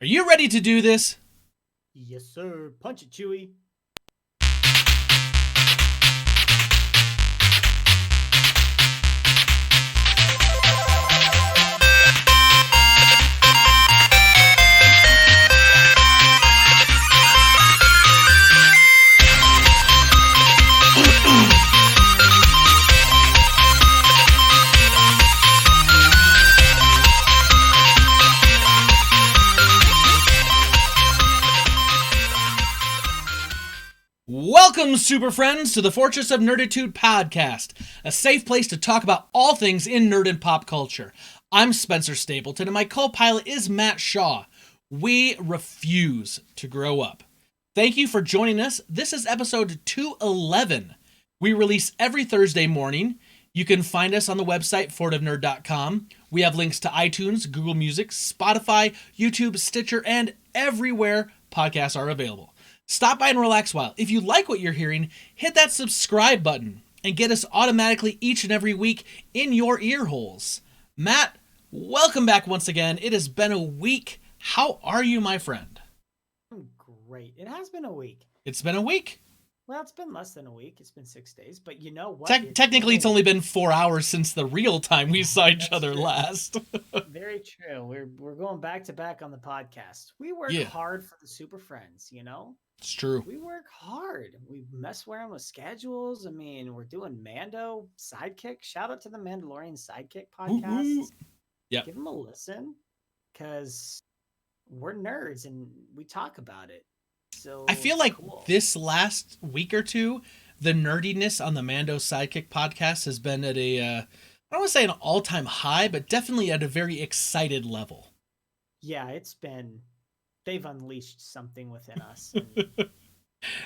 Are you ready to do this? Yes, sir. Punch it, Chewy. Welcome, super friends, to the Fortress of Nerditude podcast, a safe place to talk about all things in nerd and pop culture. I'm Spencer Stapleton, and my co-pilot is Matt Shaw. We refuse to grow up. Thank you for joining us. This is episode 211. We release every Thursday morning. You can find us on the website, fortofnerd.com. We have links to iTunes, Google Music, Spotify, YouTube, Stitcher, and everywhere podcasts are available. Stop by and relax while. If you like what you're hearing, hit that subscribe button and get us automatically each and every week in your ear holes. Matt, welcome back once again. It has been a week. How are you, my friend? I'm great. It has been a week. It's been a week. Well, it's been less than a week. It's been 6 days. But you know what? Technically, it's only been 4 hours since the real time we saw each other true. last. Very true. We're going back to back on the podcast. We work hard for the super friends, you know? It's true. We work hard. We mess around with schedules. I mean, we're doing Mando Sidekick. Shout out to the Mandalorian Sidekick podcast. Yeah. Give them a listen because we're nerds and we talk about it. So I feel like this last week or two, the nerdiness on the Mando Sidekick podcast has been at a, I don't want to say an all-time high, but definitely at a very excited level. Yeah, they've unleashed something within us.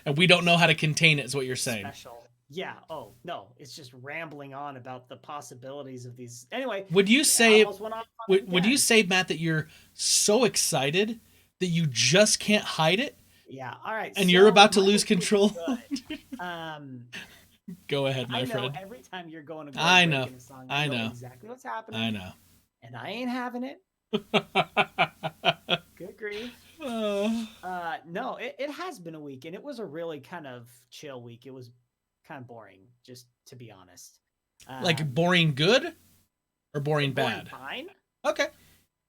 And we don't know how to contain it, is what you're saying. Special. Yeah. Oh, no. It's just rambling on about the possibilities of these. Anyway. Would you say, Matt, that you're so excited that you just can't hide it? Yeah. All right. And you're about to lose control? Go ahead, my friend. I know every time you're going to go I know. A song, I know exactly what's happening. I know. And I ain't having it. Good grief. No, it has been a week, and it was a really kind of chill week. It was kind of boring, just to be honest. Like boring good or boring bad? Fine. Okay.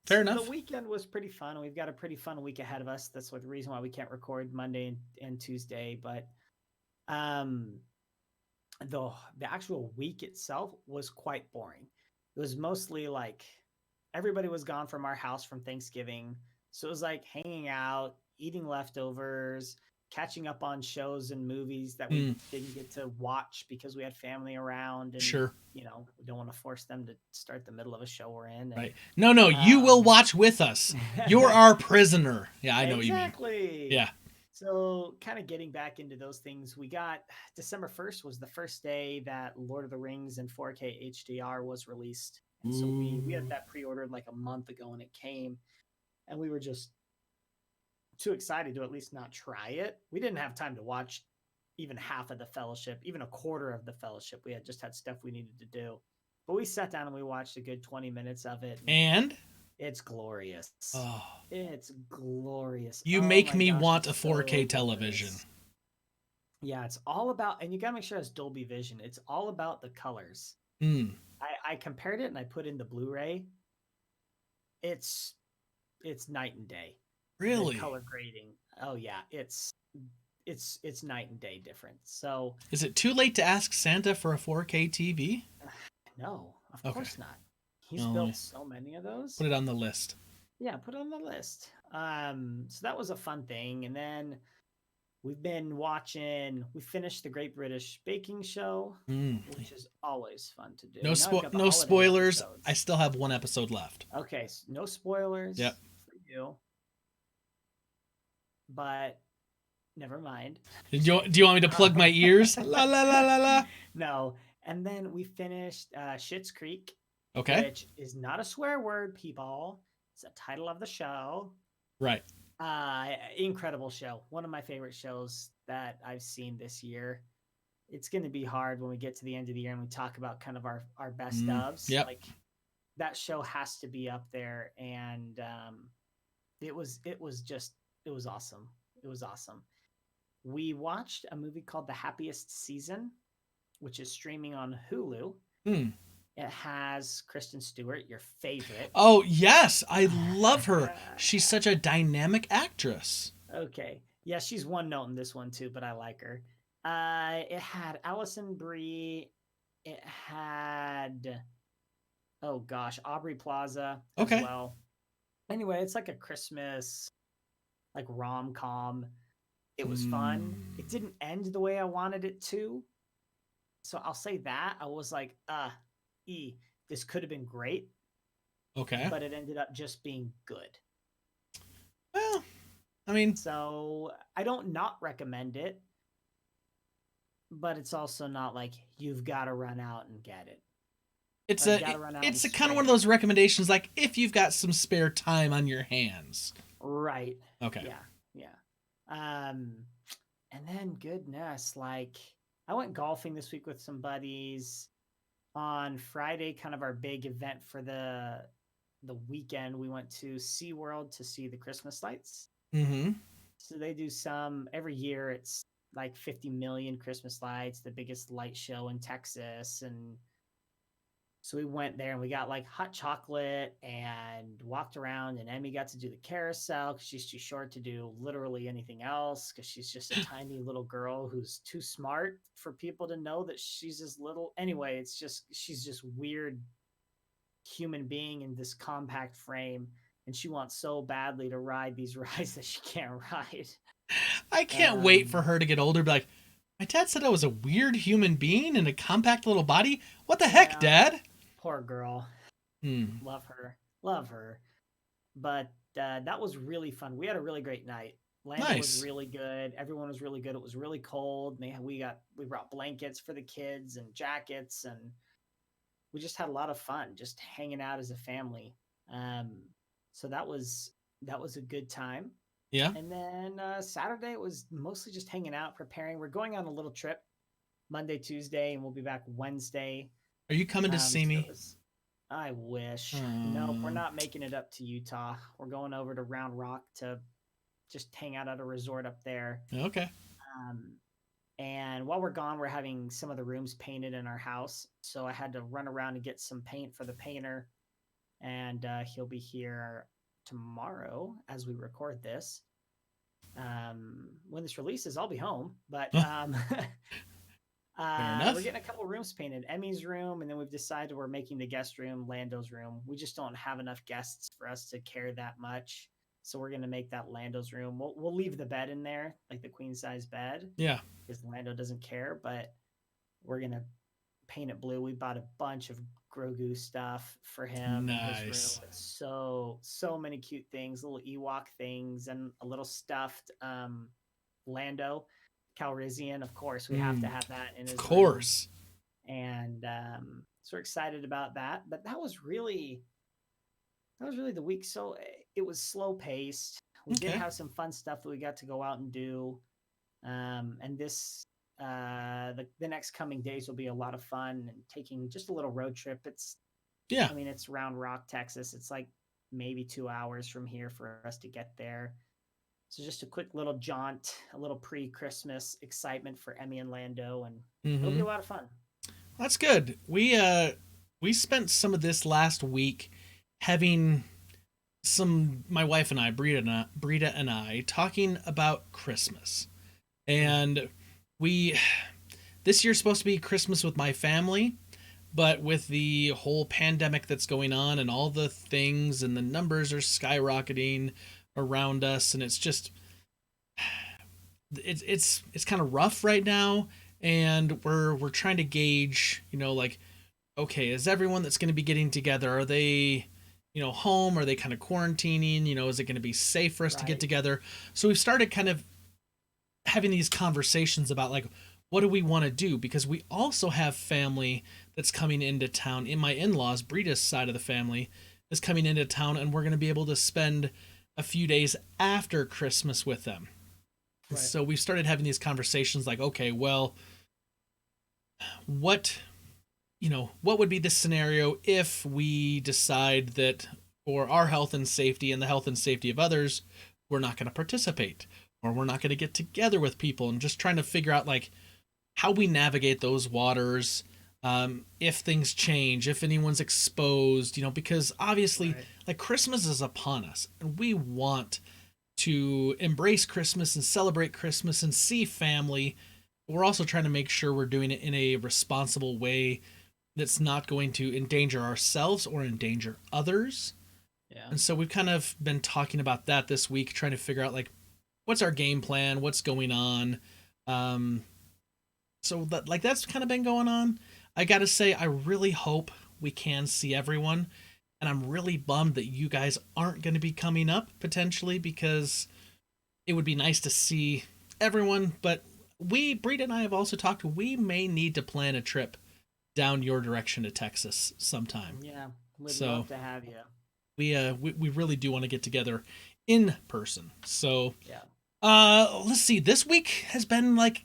Fair enough. The weekend was pretty fun. We've got a pretty fun week ahead of us. That's the reason why we can't record Monday and Tuesday. But the actual week itself was quite boring. It was mostly like everybody was gone from our house from Thanksgiving. So it was like hanging out, eating leftovers, catching up on shows and movies that we didn't get to watch because we had family around. And, sure. You know, we don't want to force them to start the middle of a show we're in. And, right. No, you will watch with us. You're our prisoner. Yeah, I know exactly. What you mean. Yeah. So kind of getting back into those things, we got December 1st was the first day that Lord of the Rings in 4K HDR was released. And so we had that pre-ordered like a month ago and it came. And we were just too excited to at least not try it. We didn't have time to watch even half of the Fellowship, even a quarter of the Fellowship. We had stuff we needed to do. But we sat down and we watched a good 20 minutes of it. And? It's glorious. Oh. It's glorious. You make me want a 4K television. Yeah, it's all about, and you got to make sure it's Dolby Vision. It's all about the colors. I compared it and I put in the Blu-ray. It's night and day. Really? The color grading. Oh yeah, it's night and day difference. So is it too late to ask Santa for a 4K TV? No, of course not. He's built so many of those. Put it on the list. Yeah, put it on the list. So that was a fun thing. And then we finished the Great British Baking Show, which is always fun to do. No spoilers. Episodes. I still have one episode left. Okay, so no spoilers for you. But never mind. Do you want me to plug my ears? La la la la la. No. And then we finished Schitt's Creek. Okay. Which is not a swear word, people. It's the title of the show. Right. Incredible show. One of my favorite shows that I've seen this year. It's going to be hard when we get to the end of the year and we talk about kind of our best ofs. Yep. Like that show has to be up there. And it was awesome. It was awesome. We watched a movie called The Happiest Season, which is streaming on Hulu. Hmm. It has Kristen Stewart, your favorite. Oh, yes. I love her. She's such a dynamic actress. Okay. Yeah, she's one note in this one too, but I like her. It had Allison Brie. It had, oh gosh, Aubrey Plaza as Okay. well. Anyway, it's like a Christmas, like rom com. It was fun. It didn't end the way I wanted it to. So I'll say that. I was like, this could have been great, Okay. but it ended up just being good. Well, I mean, So I don't not recommend it, but it's also not like you've got to run out and get it. it's Or you a got it- to run out and it's a kind of sprint one of it. those recommendations, like if you've got some spare time on your hands. Right. Okay. Yeah. Yeah. And then goodness, like I went golfing this week with some buddies. On Friday, kind of our big event for the weekend, we went to SeaWorld to see the Christmas lights. Mm-hmm. So they do some every year. It's like 50 million Christmas lights, the biggest light show in Texas. And so we went there and we got like hot chocolate and walked around. And Emmy got to do the carousel because she's too short to do literally anything else because she's just a tiny little girl who's too smart for people to know that she's as little. Anyway, it's just, she's just weird human being in this compact frame. And she wants so badly to ride these rides that she can't ride. I can't wait for Um, her to get older. Be like, my dad said I was a weird human being in a compact little body. What the heck, Yeah. Dad? Poor girl. Hmm. Love her. Love her. But that was really fun. We had a really great night. Lando Nice. was really good. Everyone was really good. It was really cold. We brought blankets for the kids and jackets, and we just had a lot of fun just hanging out as a family. So that was a good time. Yeah. And then Saturday it was mostly just hanging out, preparing. We're going on a little trip Monday, Tuesday, and we'll be back Wednesday. Are you coming to see me? I wish. Nope, we're not making it up to Utah. We're going over to Round Rock to just hang out at a resort up there. Okay. And while we're gone, we're having some of the rooms painted in our house. So I had to run around and get some paint for the painter. And he'll be here tomorrow as we record this. When this releases, I'll be home. But we're getting a couple rooms painted. Emmy's room, and then we've decided we're making the guest room Lando's room. We just don't have enough guests for us to care that much. So we're gonna make that Lando's room. We'll leave the bed in there, like the queen size bed, Yeah. because Lando doesn't care. But we're gonna paint it blue. We bought a bunch of Grogu stuff for him in his Nice. room. It's so many cute things, little Ewok things, and a little stuffed Lando Calrissian. Of course, we have to have that in his Of course. room. And so we're excited about that. But that was really the week. So it was slow paced. We did Okay. have some fun stuff that we got to go out and do. And this the next coming days will be a lot of fun and taking just a little road trip. Yeah. I mean, it's Round Rock, Texas. It's like maybe 2 hours from here for us to get there. So just a quick little jaunt, a little pre-Christmas excitement for Emmy and Lando, and it'll be a lot of fun. That's good. We spent some of this last week having my wife and I, Brita and I, talking about Christmas. And this year's supposed to be Christmas with my family, but with the whole pandemic that's going on and all the things and the numbers are skyrocketing around us, and it's just it's kind of rough right now, and we're trying to gauge, like, okay, is everyone that's going to be getting together, are they home, are they kind of quarantining, is it going to be safe for us to get Right. together? So we've started kind of having these conversations about, like, what do we want to do, because we also have family that's coming into town. In my in-laws, Brita's side of the family is coming into town, and we're going to be able to spend a few days after Christmas with them. Right. So we started having these conversations like, okay, well, what would be the scenario if we decide that for our health and safety and the health and safety of others, we're not going to participate, or we're not going to get together with people, and just trying to figure out like how we navigate those waters. If things change, if anyone's exposed, because obviously, Right. like, Christmas is upon us, and we want to embrace Christmas and celebrate Christmas and see family. We're also trying to make sure we're doing it in a responsible way that's not going to endanger ourselves or endanger others. Yeah. And so we've kind of been talking about that this week, trying to figure out like what's our game plan, what's going on. So that's kind of been going on. I gotta say, I really hope we can see everyone, and I'm really bummed that you guys aren't going to be coming up potentially, because it would be nice to see everyone. But Breed and I have also talked. We may need to plan a trip down your direction to Texas sometime. Yeah. We'd So- love to have you. We really do want to get together in person. So Yeah. let's see. This week has been like,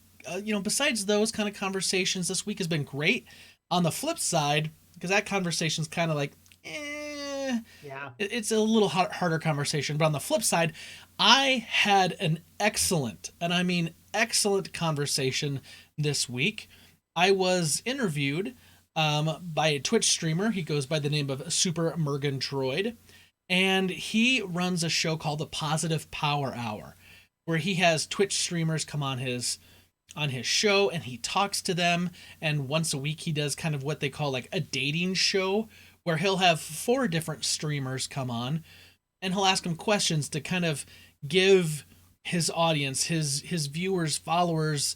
besides those kind of conversations, this week has been great. On the flip side, because that conversation's kind of like, Yeah. it's a little harder conversation. But on the flip side, I had an excellent, and I mean excellent, conversation this week. I was interviewed by a Twitch streamer. He goes by the name of Super Murgatroyd, and he runs a show called the Positive Power Hour, where he has Twitch streamers come on his show, and he talks to them. And once a week he does kind of what they call like a dating show, where he'll have 4 different streamers come on, and he'll ask them questions to kind of give his audience, his viewers, followers,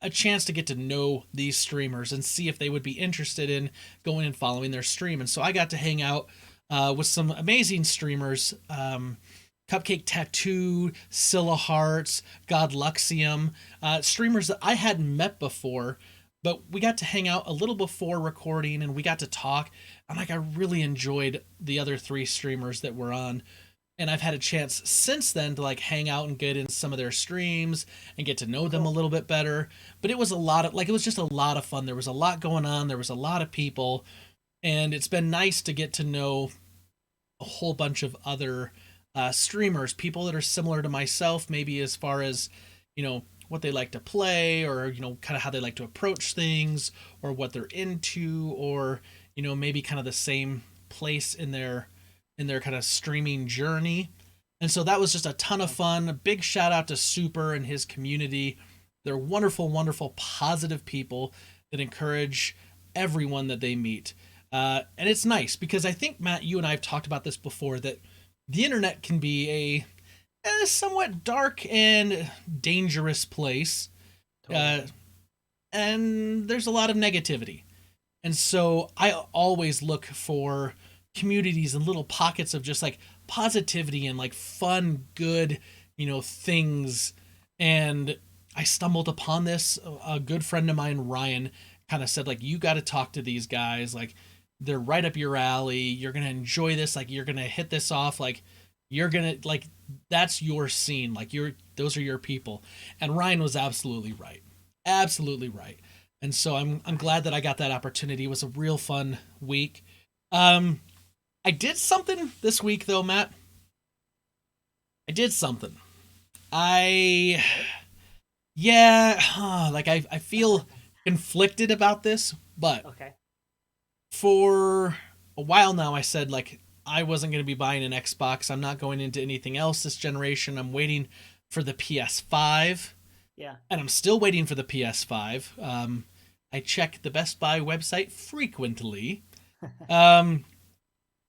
a chance to get to know these streamers and see if they would be interested in going and following their stream. And so I got to hang out with some amazing streamers, Cupcake Tattoo, Scylla Hearts, God Luxium, streamers that I hadn't met before, but we got to hang out a little before recording, and we got to talk. And like, I really enjoyed the other 3 streamers that were on. And I've had a chance since then to like hang out and get in some of their streams and get to know them a little bit better. But it was it was just a lot of fun. There was a lot going on. There was a lot of people, and it's been nice to get to know a whole bunch of other streamers, people that are similar to myself, maybe as far as, what they like to play, or, kind of how they like to approach things, or what they're into, or, maybe kind of the same place in their kind of streaming journey. And so that was just a ton of fun. A big shout out to Super and his community. They're wonderful, wonderful, positive people that encourage everyone that they meet. And it's nice because I think, Matt, you and I have talked about this before, that the internet can be a somewhat dark and dangerous place. Totally. And there's a lot of negativity. And so I always look for communities and little pockets of just like positivity and like fun, good, things. And I stumbled upon this. A good friend of mine, Ryan, kind of said, like, you got to talk to these guys. Like, they're right up your alley. You're going to enjoy this. Like, you're going to hit this off. Like, you're going to, like, that's your scene. Like, those are your people. And Ryan was absolutely right. Absolutely right. And so I'm glad that I got that opportunity. It was a real fun week. I did something this week, though, Matt. I did something. I feel conflicted about this, but Okay. for a while now, I said, like, I wasn't going to be buying an Xbox. I'm not going into anything else this generation. I'm waiting for the PS5. Yeah. And I'm still waiting for the PS5. I check the Best Buy website frequently.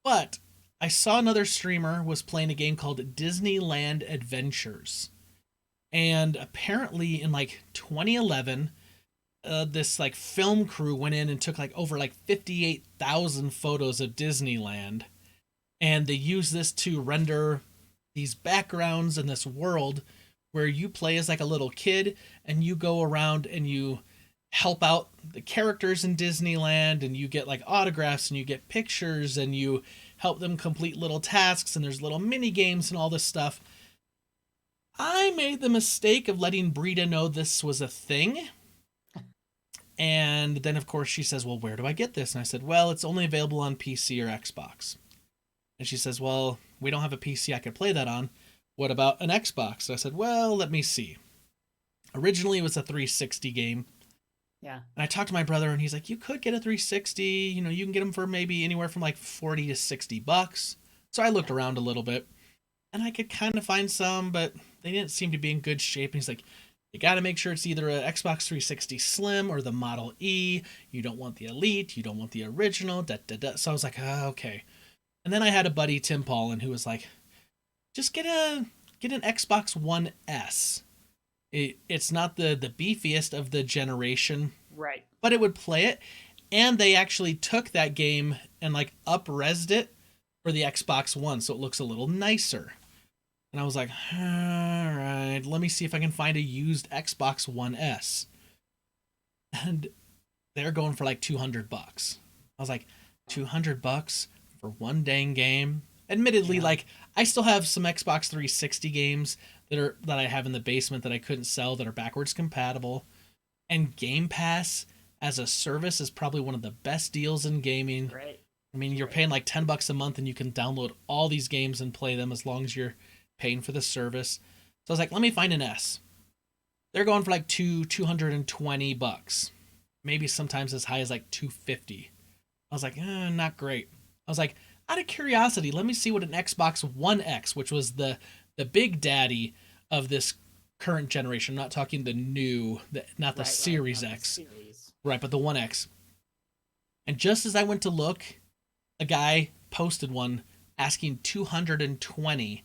But I saw another streamer was playing a game called Disneyland Adventures. And apparently in like 2011, this like film crew went in and took like over like 58,000 photos of Disneyland. And they used this to render these backgrounds in this world where you play as like a little kid, and you go around and you help out the characters in Disneyland, and you get like autographs, and you get pictures, and you help them complete little tasks, and there's little mini games and all this stuff. I made the mistake of letting Brita know this was a thing. And then, of course, she says, well, where do I get this? And I said, well, it's only available on PC or Xbox. And she says, well, we don't have a PC I could play that on. What about an Xbox? So I said, well, let me see. Originally, it was a 360 game. Yeah. And I talked to my brother, and he's like, you could get a 360. You know, you can get them for maybe anywhere from like $40 to $60. So I looked around a little bit, and I could kind of find some, but they didn't seem to be in good shape. And he's like, you got to make sure it's either an Xbox 360 Slim or the Model E. You don't want the Elite. You don't want the original. So I was like, oh, okay. And then I had a buddy, Tim Paulin, who was like, just get an Xbox One S. It's not the beefiest of the generation, Right. but it would play it. And they actually took that game and like up-resed it for the Xbox One, so it looks a little nicer. And I was like, all right, let me see if I can find a used Xbox One S. And they're going for like $200. I was like, $200 for one dang game? Admittedly, like, I still have some Xbox 360 games that I have in the basement that I couldn't sell that are backwards compatible. And Game Pass as a service is probably one of the best deals in gaming. Right. I mean, you're paying like $10 a month and you can download all these games and play them as long as you're paying for the service. So I was like, let me find an S. They're going for like $220. Maybe sometimes as high as like $250. I was like, not great. I was like, out of curiosity, let me see what an Xbox One X, which was the big daddy of this current generation. I'm not talking the new, not the Series X. Right, but the One X. And just as I went to look, a guy posted one asking $220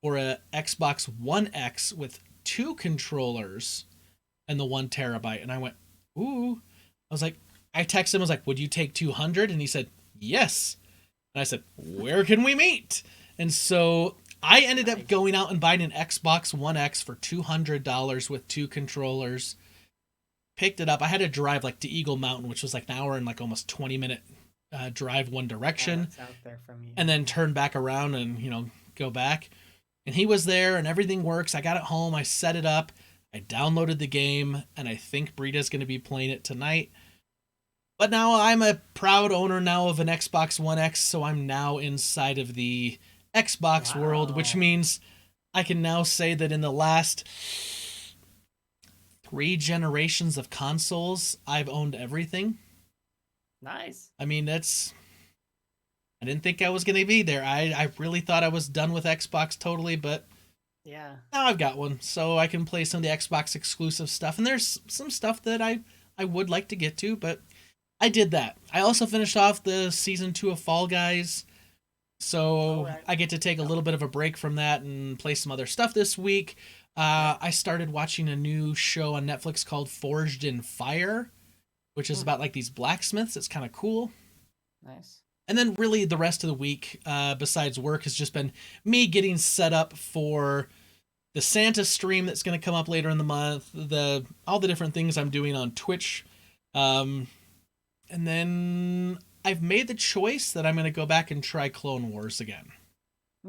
for a Xbox One X with 2 controllers and the 1 terabyte. And I went, ooh. I was like, I texted him, I was like, would you take $200? And he said, yes. And I said, where can we meet? And so I ended up going out and buying an Xbox One X for $200 with 2 controllers. Picked it up. I had to drive like to Eagle Mountain, which was like an hour and like almost 20-minute drive one direction. That's out there from you. And then turn back around and, go back. And he was there and everything works. I got it home. I set it up. I downloaded the game. And I think Brita's going to be playing it tonight. But now I'm a proud owner now of an Xbox One X. So I'm now inside of the Xbox world, which means I can now say that in the last 3 generations of consoles, I've owned everything. Nice. I mean, I didn't think I was going to be there. I really thought I was done with Xbox totally, but yeah, now I've got one, so I can play some of the Xbox exclusive stuff. And there's some stuff that I would like to get to, but I did that. I also finished off the season 2 of Fall Guys, so I get to take a little bit of a break from that and play some other stuff this week. I started watching a new show on Netflix called Forged in Fire, which is about like these blacksmiths. It's kind of cool. Nice. And then really the rest of the week, besides work, has just been me getting set up for the Santa stream that's going to come up later in the month, all the different things I'm doing on Twitch. And then I've made the choice that I'm going to go back and try Clone Wars again.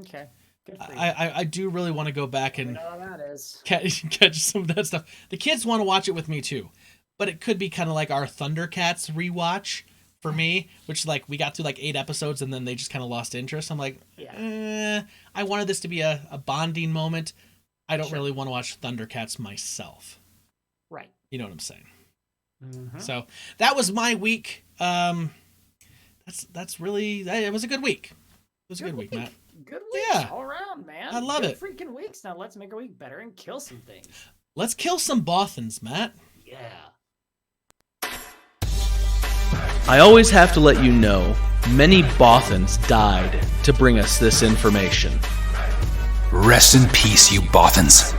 Okay. Good for you. I do really want to go back and that is. catch some of that stuff. The kids want to watch it with me too, but it could be kind of like our Thundercats rewatch for me, which like we got through like 8 episodes and then they just kind of lost interest. I'm like, I wanted this to be a bonding moment. I don't really want to watch Thundercats myself. Right. You know what I'm saying? Mm-hmm. So that was my week. That's really, it was a good week. It was a good week, Matt. Good week all around, man. I love it. Freaking weeks. Now let's make our week better and kill some things. Let's kill some Bothans, Matt. Yeah. I always have to let you know, many Bothans died to bring us this information. Rest in peace, you Bothans.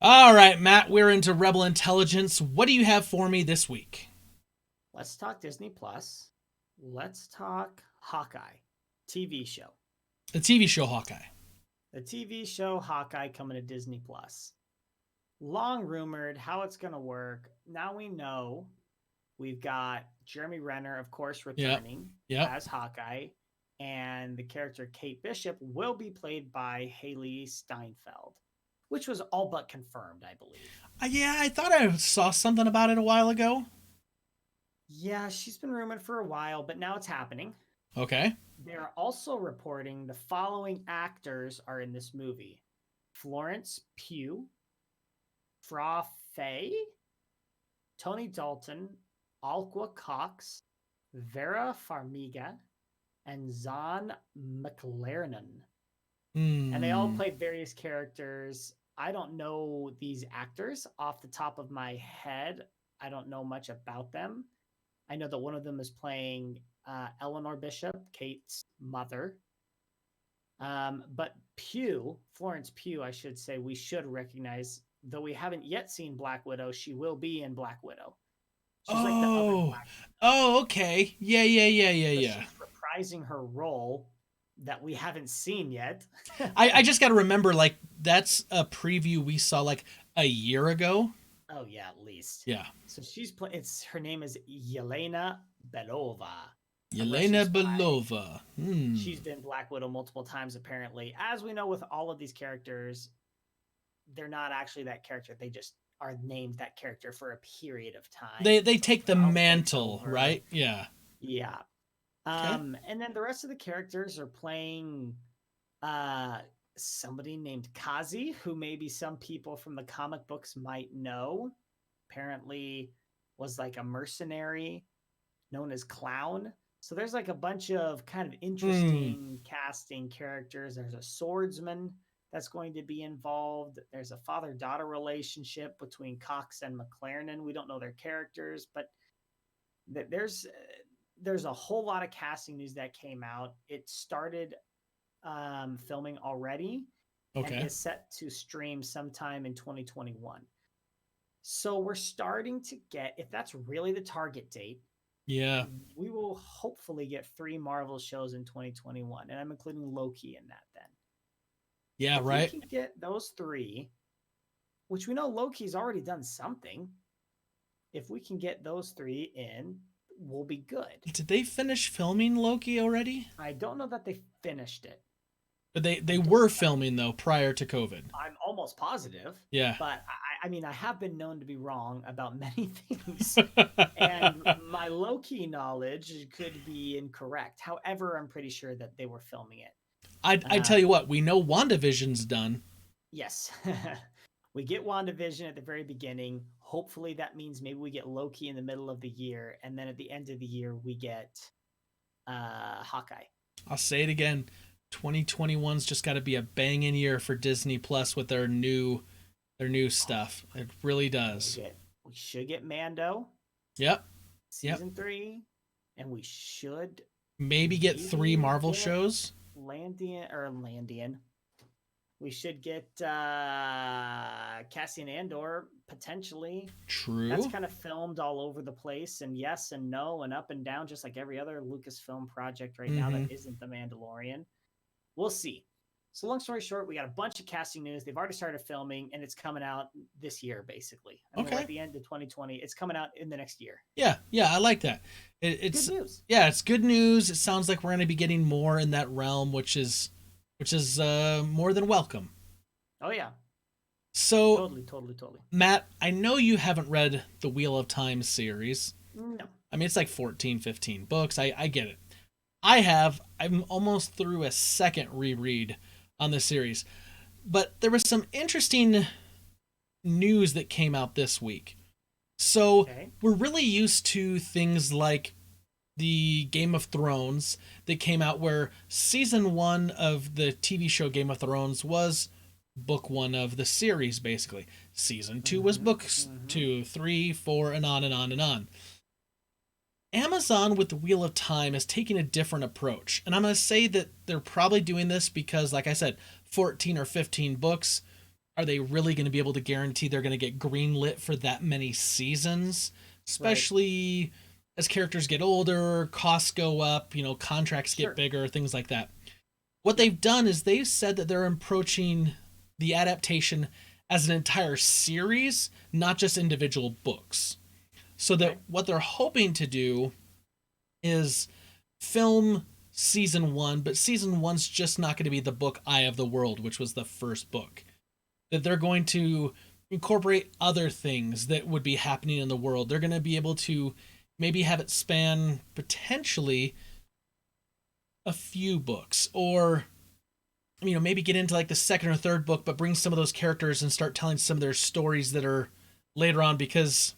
All right, Matt, we're into Rebel Intelligence. What do you have for me this week? Let's talk Disney Plus. Let's talk Hawkeye, TV show. The TV show Hawkeye. The TV show Hawkeye coming to Disney Plus. Long rumored how it's going to work. Now we know we've got Jeremy Renner, of course, returning as Hawkeye. and the character Kate Bishop will be played by Haley Steinfeld, which was all but confirmed, I believe. Yeah, I thought I saw something about it a while ago. Yeah, she's been rumored for a while, but now it's happening. Okay. They're also reporting the following actors are in this movie: Florence Pugh, Fra Fay, Tony Dalton, Alqua Cox, Vera Farmiga, and Zahn McLernan. And they all played various characters. I don't know these actors off the top of my head. I don't know much about them. I know that one of them is playing Eleanor Bishop, Kate's mother. But Pugh, Florence Pugh, I should say, we should recognize, though we haven't yet seen Black Widow, she will be in Black Widow. She's like the other Black Widow. Oh, okay. Yeah. She's reprising her role that we haven't seen yet. I just got to remember, like, that's a preview we saw like a year ago. Oh yeah, at least. Yeah. So her name is Yelena Belova. Yelena Belova. She's been Black Widow multiple times, apparently. As we know with all of these characters, they're not actually that character. They just are named that character for a period of time. They take the mantle, right? Yeah. Yeah. And then the rest of the characters are playing somebody named Kazi, who maybe some people from the comic books might know. Apparently was like a mercenary known as Clown. So there's like a bunch of kind of interesting casting characters. There's a swordsman that's going to be involved. There's a father-daughter relationship between Cox and McLernan. We don't know their characters, but there's a whole lot of casting news that came out. It started filming already and is set to stream sometime in 2021. So we're starting to get, if that's really the target date, we will hopefully get 3 Marvel shows in 2021, and I'm including Loki in that then. Yeah, if right. we can get those 3, which we know Loki's already done something. If we can get those 3 in, we'll be good. Did they finish filming Loki already? I don't know that they finished it. But they were filming, though, prior to COVID. I'm almost positive. Yeah. But I mean, I have been known to be wrong about many things. And my Loki knowledge could be incorrect. However, I'm pretty sure that they were filming it. I tell you what, we know WandaVision's done. Yes. We get WandaVision at the very beginning. Hopefully that means maybe we get Loki in the middle of the year. And then at the end of the year, we get Hawkeye. I'll say it again. 2021's just got to be a banging year for Disney Plus with their new stuff. It really does. We should get Mando. Yep. Season 3. And we should maybe get 3 Marvel shows. Landian. We should get Cassian Andor potentially. True. That's kind of filmed all over the place, and yes and no and up and down, just like every other Lucasfilm project right now that isn't The Mandalorian. We'll see. So long story short, we got a bunch of casting news. They've already started filming, and it's coming out this year, basically. I mean, at the end of 2020, it's coming out in the next year. Yeah, I like that. It's good news. Yeah, it's good news. It sounds like we're going to be getting more in that realm, which is more than welcome. Oh yeah. So totally. Matt, I know you haven't read the Wheel of Time series. No. I mean, it's like 14, 15 books. I get it. I have. I'm almost through a second reread on the series. But there was some interesting news that came out this week. So we're really used to things like the Game of Thrones that came out, where season 1 of the TV show Game of Thrones was book 1 of the series, basically. Season 2 was books 2, 3, 4, and on and on and on. Amazon with the Wheel of Time is taking a different approach. And I'm going to say that they're probably doing this because, like I said, 14 or 15 books. Are they really going to be able to guarantee they're going to get greenlit for that many seasons? Especially as characters get older, costs go up, contracts get bigger, things like that. What they've done is they've said that they're approaching the adaptation as an entire series, not just individual books. So that what they're hoping to do is film season 1, but season 1's just not going to be the book Eye of the World, which was the first book. That they're going to incorporate other things that would be happening in the world. They're going to be able to maybe have it span potentially a few books, or maybe get into like the second or third book, but bring some of those characters and start telling some of their stories that are later on, because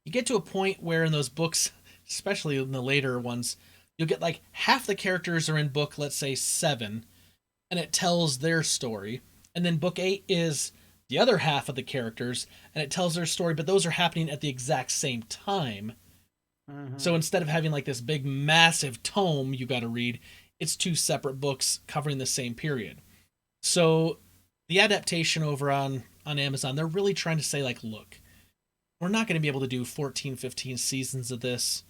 you get to a point where in those books, especially in the later ones, you'll get like half the characters are in book, let's say 7, and it tells their story. And then book 8 is the other half of the characters, and it tells their story, but those are happening at the exact same time. Mm-hmm. So instead of having like this big, massive tome you got to read, it's 2 separate books covering the same period. So the adaptation over on Amazon, they're really trying to say, like, look, we're not going to be able to do 14, 15 seasons of this,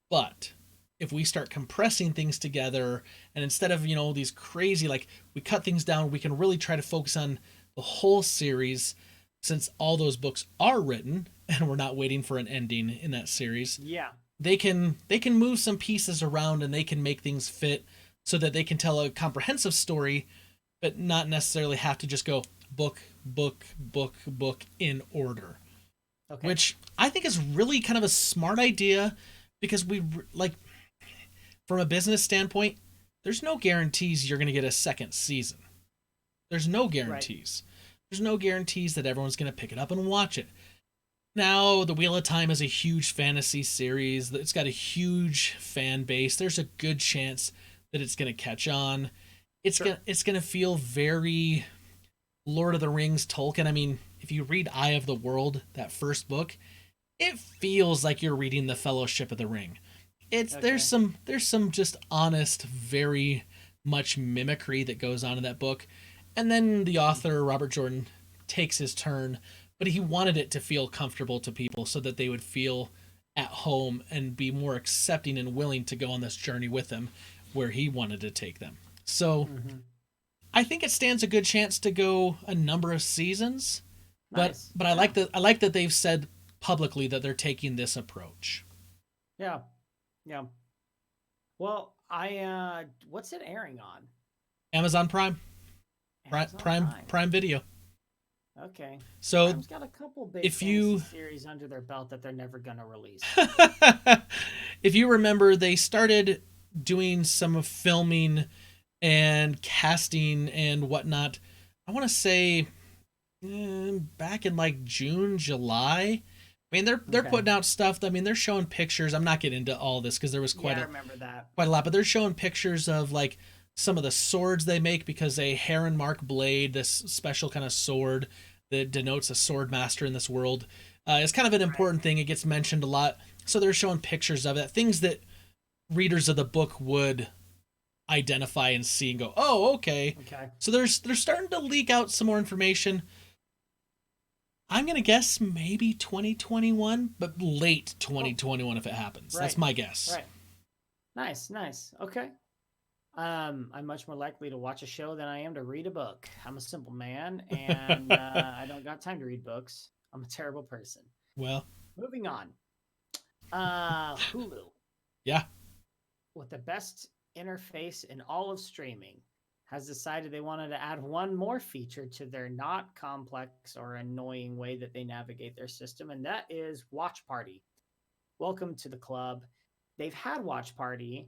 but if we start compressing things together, and instead of, these crazy, like, we cut things down, we can really try to focus on the whole series, since all those books are written, and we're not waiting for an ending in that series. Yeah. They can move some pieces around, and they can make things fit so that they can tell a comprehensive story, but not necessarily have to just go book, book, book, book in order. Okay. Which I think is really kind of a smart idea, because we, like, from a business standpoint, there's no guarantees you're going to get a second season. There's no guarantees. Right. There's no guarantees that everyone's going to pick it up and watch it. Now, The Wheel of Time is a huge fantasy series. It's got a huge fan base. There's a good chance that it's going to catch on. It's going to feel very Lord of the Rings, Tolkien. I mean, if you read Eye of the World, that first book, it feels like you're reading The Fellowship of the Ring. There's some just honest, very much mimicry that goes on in that book. And then the author, Robert Jordan, takes his turn, but he wanted it to feel comfortable to people so that they would feel at home and be more accepting and willing to go on this journey with him where he wanted to take them. So I think it stands a good chance to go a number of seasons, nice. but I like that they've said publicly that they're taking this approach. Yeah. Well, what's it airing on? Amazon Prime. Prime Video. Okay. So Prime's got a couple big series under their belt that they're never gonna release. If you remember, they started doing some filming and casting and whatnot, I want to say back in like June, July. I mean, they're putting out stuff. I mean, they're showing pictures. I'm not getting into all this because there was quite I remember that. Quite a lot, but they're showing pictures of like some of the swords they make, because a Heron Mark blade, this special kind of sword that denotes a sword master in this world, is kind of an important thing. It gets mentioned a lot. So they're showing pictures of it, things that readers of the book would identify and see and go, oh, okay. So they're starting to leak out some more information. I'm going to guess maybe 2021, but late 2021 if it happens. Right. That's my guess. Right. Nice. Okay. I'm much more likely to watch a show than I am to read a book. I'm a simple man, and I don't got time to read books. I'm a terrible person. Well, moving on. Hulu. Yeah. With the best interface in all of streaming, has decided they wanted to add one more feature to their not complex or annoying way that they navigate their system, and that is Watch Party. Welcome to the club. They've had Watch Party,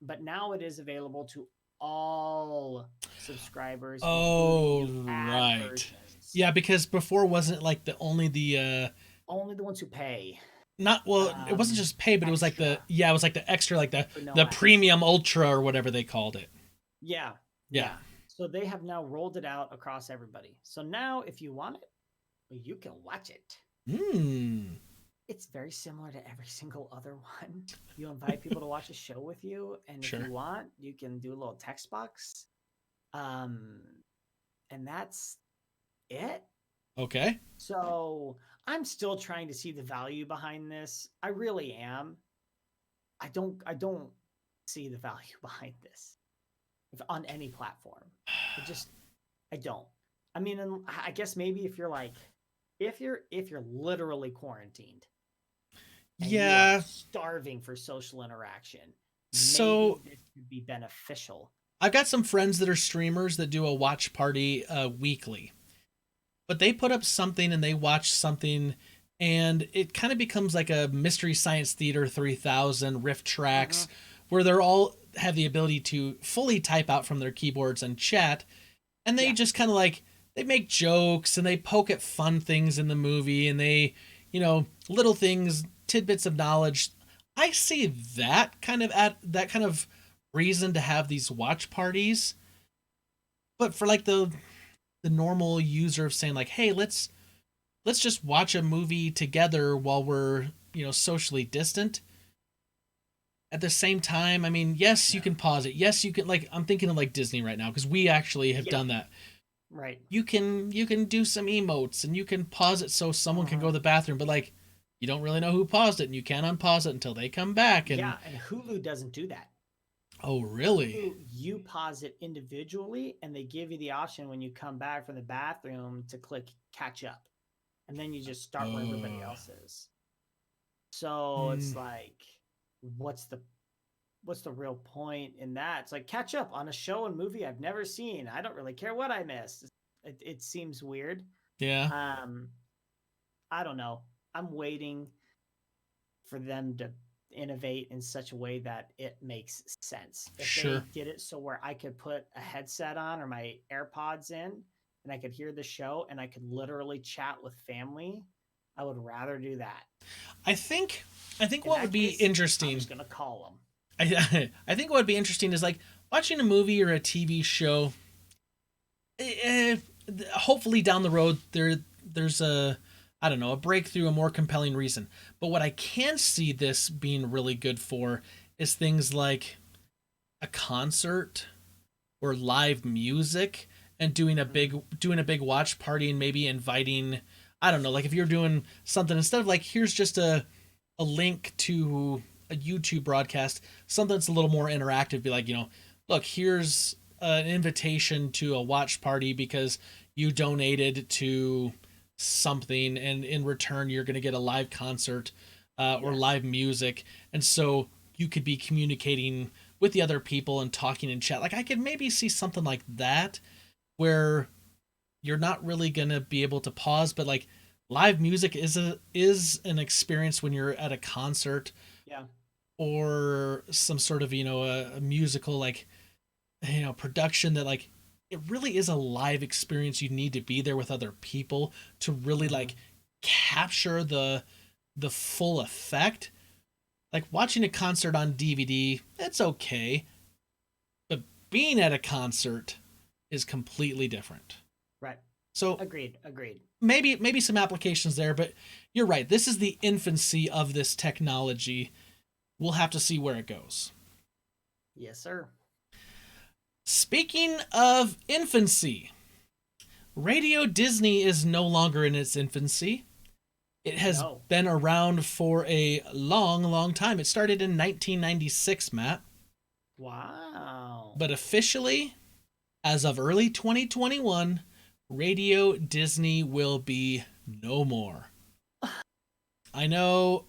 but now it is available to all subscribers. Oh, right. Versions. Yeah, because before wasn't like only the ones who pay. Not it wasn't just pay, but extra. It was like the extra, like the premium ultra or whatever they called it. Yeah. So they have now rolled it out across everybody. So now if you want it, you can watch it. It's very similar to every single other one. You invite people to watch a show with you, and if you want, you can do a little text box. And that's it. Okay. So I'm still trying to see the value behind this. I really am. I don't see the value behind this on any platform. I don't. I mean, I guess maybe if you're like, if you're literally quarantined, and you are starving for social interaction, So maybe this could be beneficial. I've got some friends that are streamers that do a watch party weekly, but they put up something and they watch something, and it kind of becomes like a Mystery Science Theater 3000 riff tracks where they're all have the ability to fully type out from their keyboards and chat, and they just kind of like they make jokes and they poke at fun things in the movie, and they, little things, tidbits of knowledge. I see that kind of reason to have these watch parties, but for like the normal user of saying like, hey, let's just watch a movie together while we're socially distant. At the same time, I mean, yes, you can pause it. Yes, you can, like, I'm thinking of like Disney right now because we actually have done that. Right. You can do some emotes and you can pause it so someone can go to the bathroom, but like you don't really know who paused it, and you can't unpause it until they come back. And and Hulu doesn't do that. Oh, really? Hulu, you pause it individually, and they give you the option when you come back from the bathroom to click catch up, and then you just start where everybody else is. So it's like, what's the real point in that? It's like catch up on a show and movie I've never seen. I don't really care what I missed. It seems weird. Yeah. I don't know. I'm waiting for them to innovate in such a way that it makes sense. If they did it so where I could put a headset on or my AirPods in and I could hear the show and I could literally chat with family, I would rather do that. I think what would be interesting, I'm just gonna call them. I think what would be interesting is like watching a movie or a TV show. Hopefully down the road there's a breakthrough, a more compelling reason. But what I can see this being really good for is things like a concert or live music, and doing a big watch party and maybe inviting, I don't know, like if you're doing something, instead of like here's just a link to a YouTube broadcast, something that's a little more interactive, be like, look, here's an invitation to a watch party because you donated to something, and in return you're going to get a live concert or live music, and so you could be communicating with the other people and talking in chat. Like I could maybe see something like that where you're not really going to be able to pause, but like live music is an experience when you're at a concert or some sort of a musical like production that like it really is a live experience. You need to be there with other people to really like capture the full effect. Like watching a concert on DVD, it's okay, but being at a concert is completely different. Right. So agreed. Maybe some applications there, but you're right. This is the infancy of this technology. We'll have to see where it goes. Yes, sir. Speaking of infancy, Radio Disney is no longer in its infancy. It has been around for a long, long time. It started in 1996, Matt. Wow. But officially, as of early 2021, Radio Disney will be no more. I know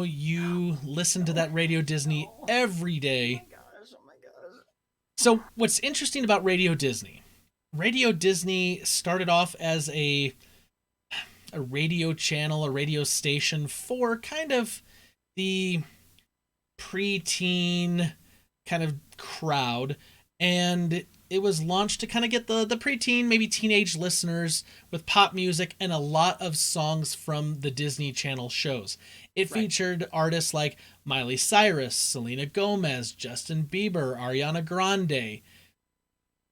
you listen to that Radio Disney every day. Oh my gosh. So what's interesting about Radio Disney started off as a radio channel, a radio station for kind of the preteen kind of crowd, and it was launched to kind of get the preteen, maybe teenage listeners with pop music and a lot of songs from the Disney Channel shows. It featured artists like Miley Cyrus, Selena Gomez, Justin Bieber, Ariana Grande.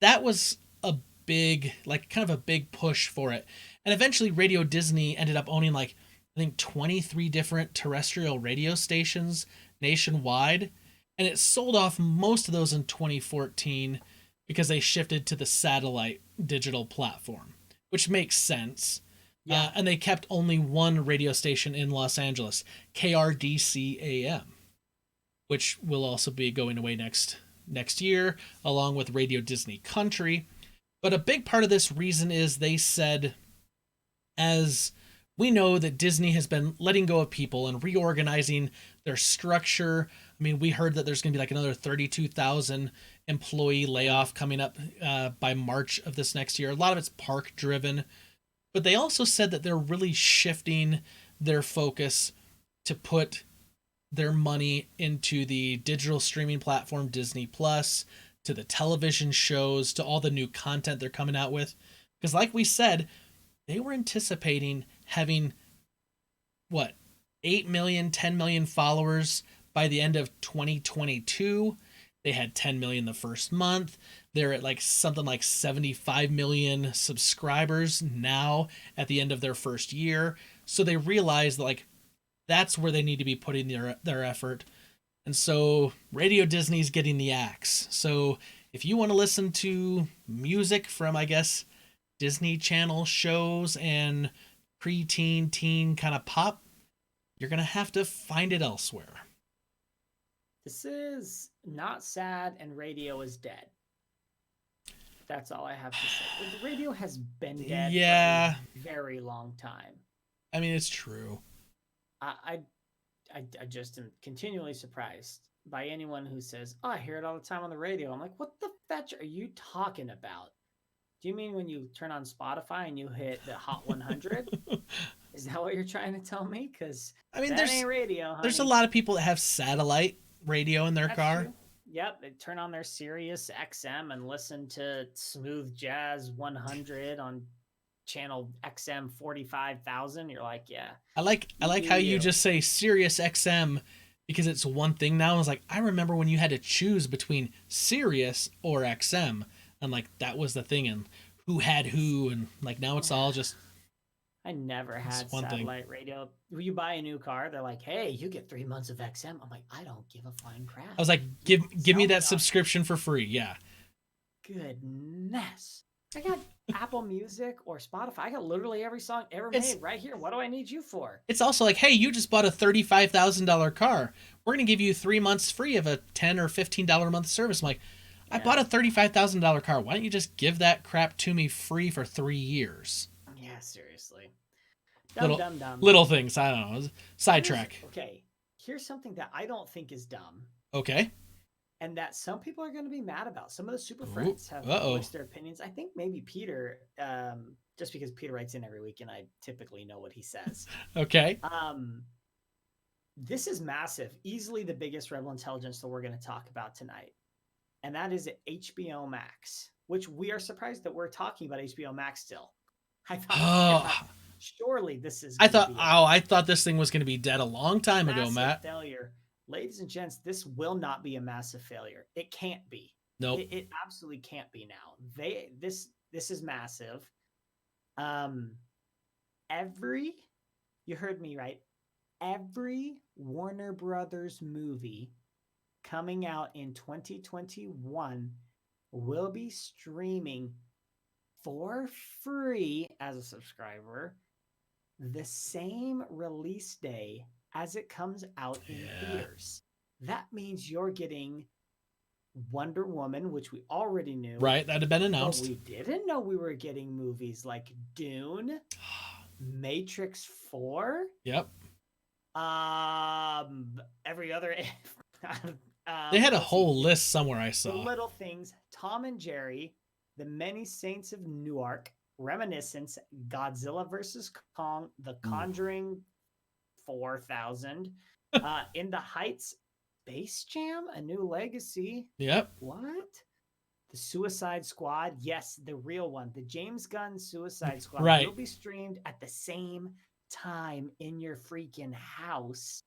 That was a big, like kind of a big push for it. And eventually Radio Disney ended up owning like, I think 23 different terrestrial radio stations nationwide. And it sold off most of those in 2014 because they shifted to the satellite digital platform, which makes sense. Yeah. And they kept only one radio station in Los Angeles, KRDC AM, which will also be going away next year, along with Radio Disney Country. But a big part of this reason is they said, as we know that Disney has been letting go of people and reorganizing their structure, I mean, we heard that there's going to be like another 32,000 employee layoff coming up by March of this next year. A lot of it's park driven, but they also said that they're really shifting their focus to put their money into the digital streaming platform Disney Plus, to the television shows, to all the new content they're coming out with. Because like we said, they were anticipating having, 8 million, 10 million followers by the end of 2022. They had 10 million the first month. They're at like something like 75 million subscribers now at the end of their first year. So they realized like that's where they need to be putting their effort. And so Radio Disney's getting the axe. So if you want to listen to music from, I guess, Disney Channel shows and preteen, teen kind of pop, you're going to have to find it elsewhere. This is not sad, and radio is dead. That's all I have to say. The radio has been dead for a very long time. I mean, it's true. I just am continually surprised by anyone who says, "Oh, I hear it all the time on the radio." I'm like, "What the fetch are you talking about? Do you mean when you turn on Spotify and you hit the Hot 100? Is that what you're trying to tell me? Because I mean, that ain't radio, honey. There's a lot of people that have satellite radio in their car. True. Yep, they turn on their Sirius XM and listen to Smooth Jazz 100 on channel XM 45,000. You're like, yeah. I like how you just say Sirius XM because it's one thing now. I was like, I remember when you had to choose between Sirius or XM, and like that was the thing, and who had who, and like now it's all just. I never had satellite radio. When you buy a new car, they're like, "Hey, you get 3 months of XM." I'm like, I don't give a flying crap. I was like, give me that subscription for free. Yeah. Goodness. I got Apple Music or Spotify. I got literally every song ever made right here. What do I need you for? It's also like, hey, you just bought a $35,000 car. We're going to give you 3 months free of a $10 or $15 a month service. I'm like, I bought a $35,000 car. Why don't you just give that crap to me free for 3 years? Yeah, seriously. Dumb. Little things. I don't know. Sidetrack. Here's something that I don't think is dumb. Okay. And that some people are going to be mad about. Some of the super friends have voiced their opinions. I think maybe Peter, just because Peter writes in every week and I typically know what he says. Okay. This is massive. Easily the biggest Rebel Intelligence that we're going to talk about tonight. And that is HBO Max, which we are surprised that we're talking about HBO Max still. I thought surely this is. I thought this thing was going to be dead a long time ago, Matt. Failure. Ladies and gents, this will not be a massive failure. It can't be. Nope. It absolutely can't be now. This is massive. You heard me right. Every Warner Brothers movie coming out in 2021 will be streaming for free as a subscriber the same release day as it comes out in theaters. That means you're getting Wonder Woman, which we already knew. Right, that had been announced. But we didn't know we were getting movies like Dune, Matrix 4. Yep. Every other. They had a whole list somewhere I saw. The Little Things, Tom and Jerry, The Many Saints of Newark, Reminiscence, Godzilla vs. Kong, The Conjuring 4000, In the Heights, Space Jam, A New Legacy. Yep. What? The Suicide Squad. Yes, the real one. The James Gunn Suicide Squad will be streamed at the same time in your freaking house.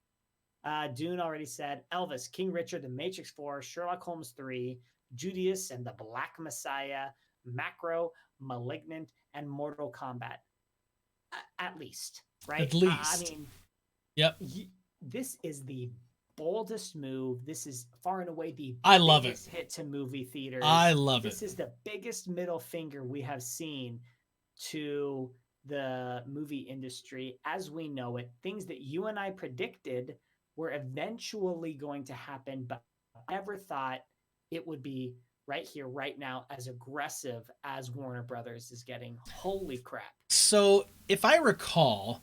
Dune already said. Elvis, King Richard, The Matrix 4, Sherlock Holmes 3, Judas and the Black Messiah, Macro, Malignant, and Mortal Kombat. At least, right? At least. I mean, yep. This is the boldest move. This is far and away the biggest hit to movie theaters. I love it. This is the biggest middle finger we have seen to the movie industry as we know it. Things that you and I predicted were eventually going to happen, but I never thought it would be right here, right now, as aggressive as Warner Brothers is getting. Holy crap. So if I recall,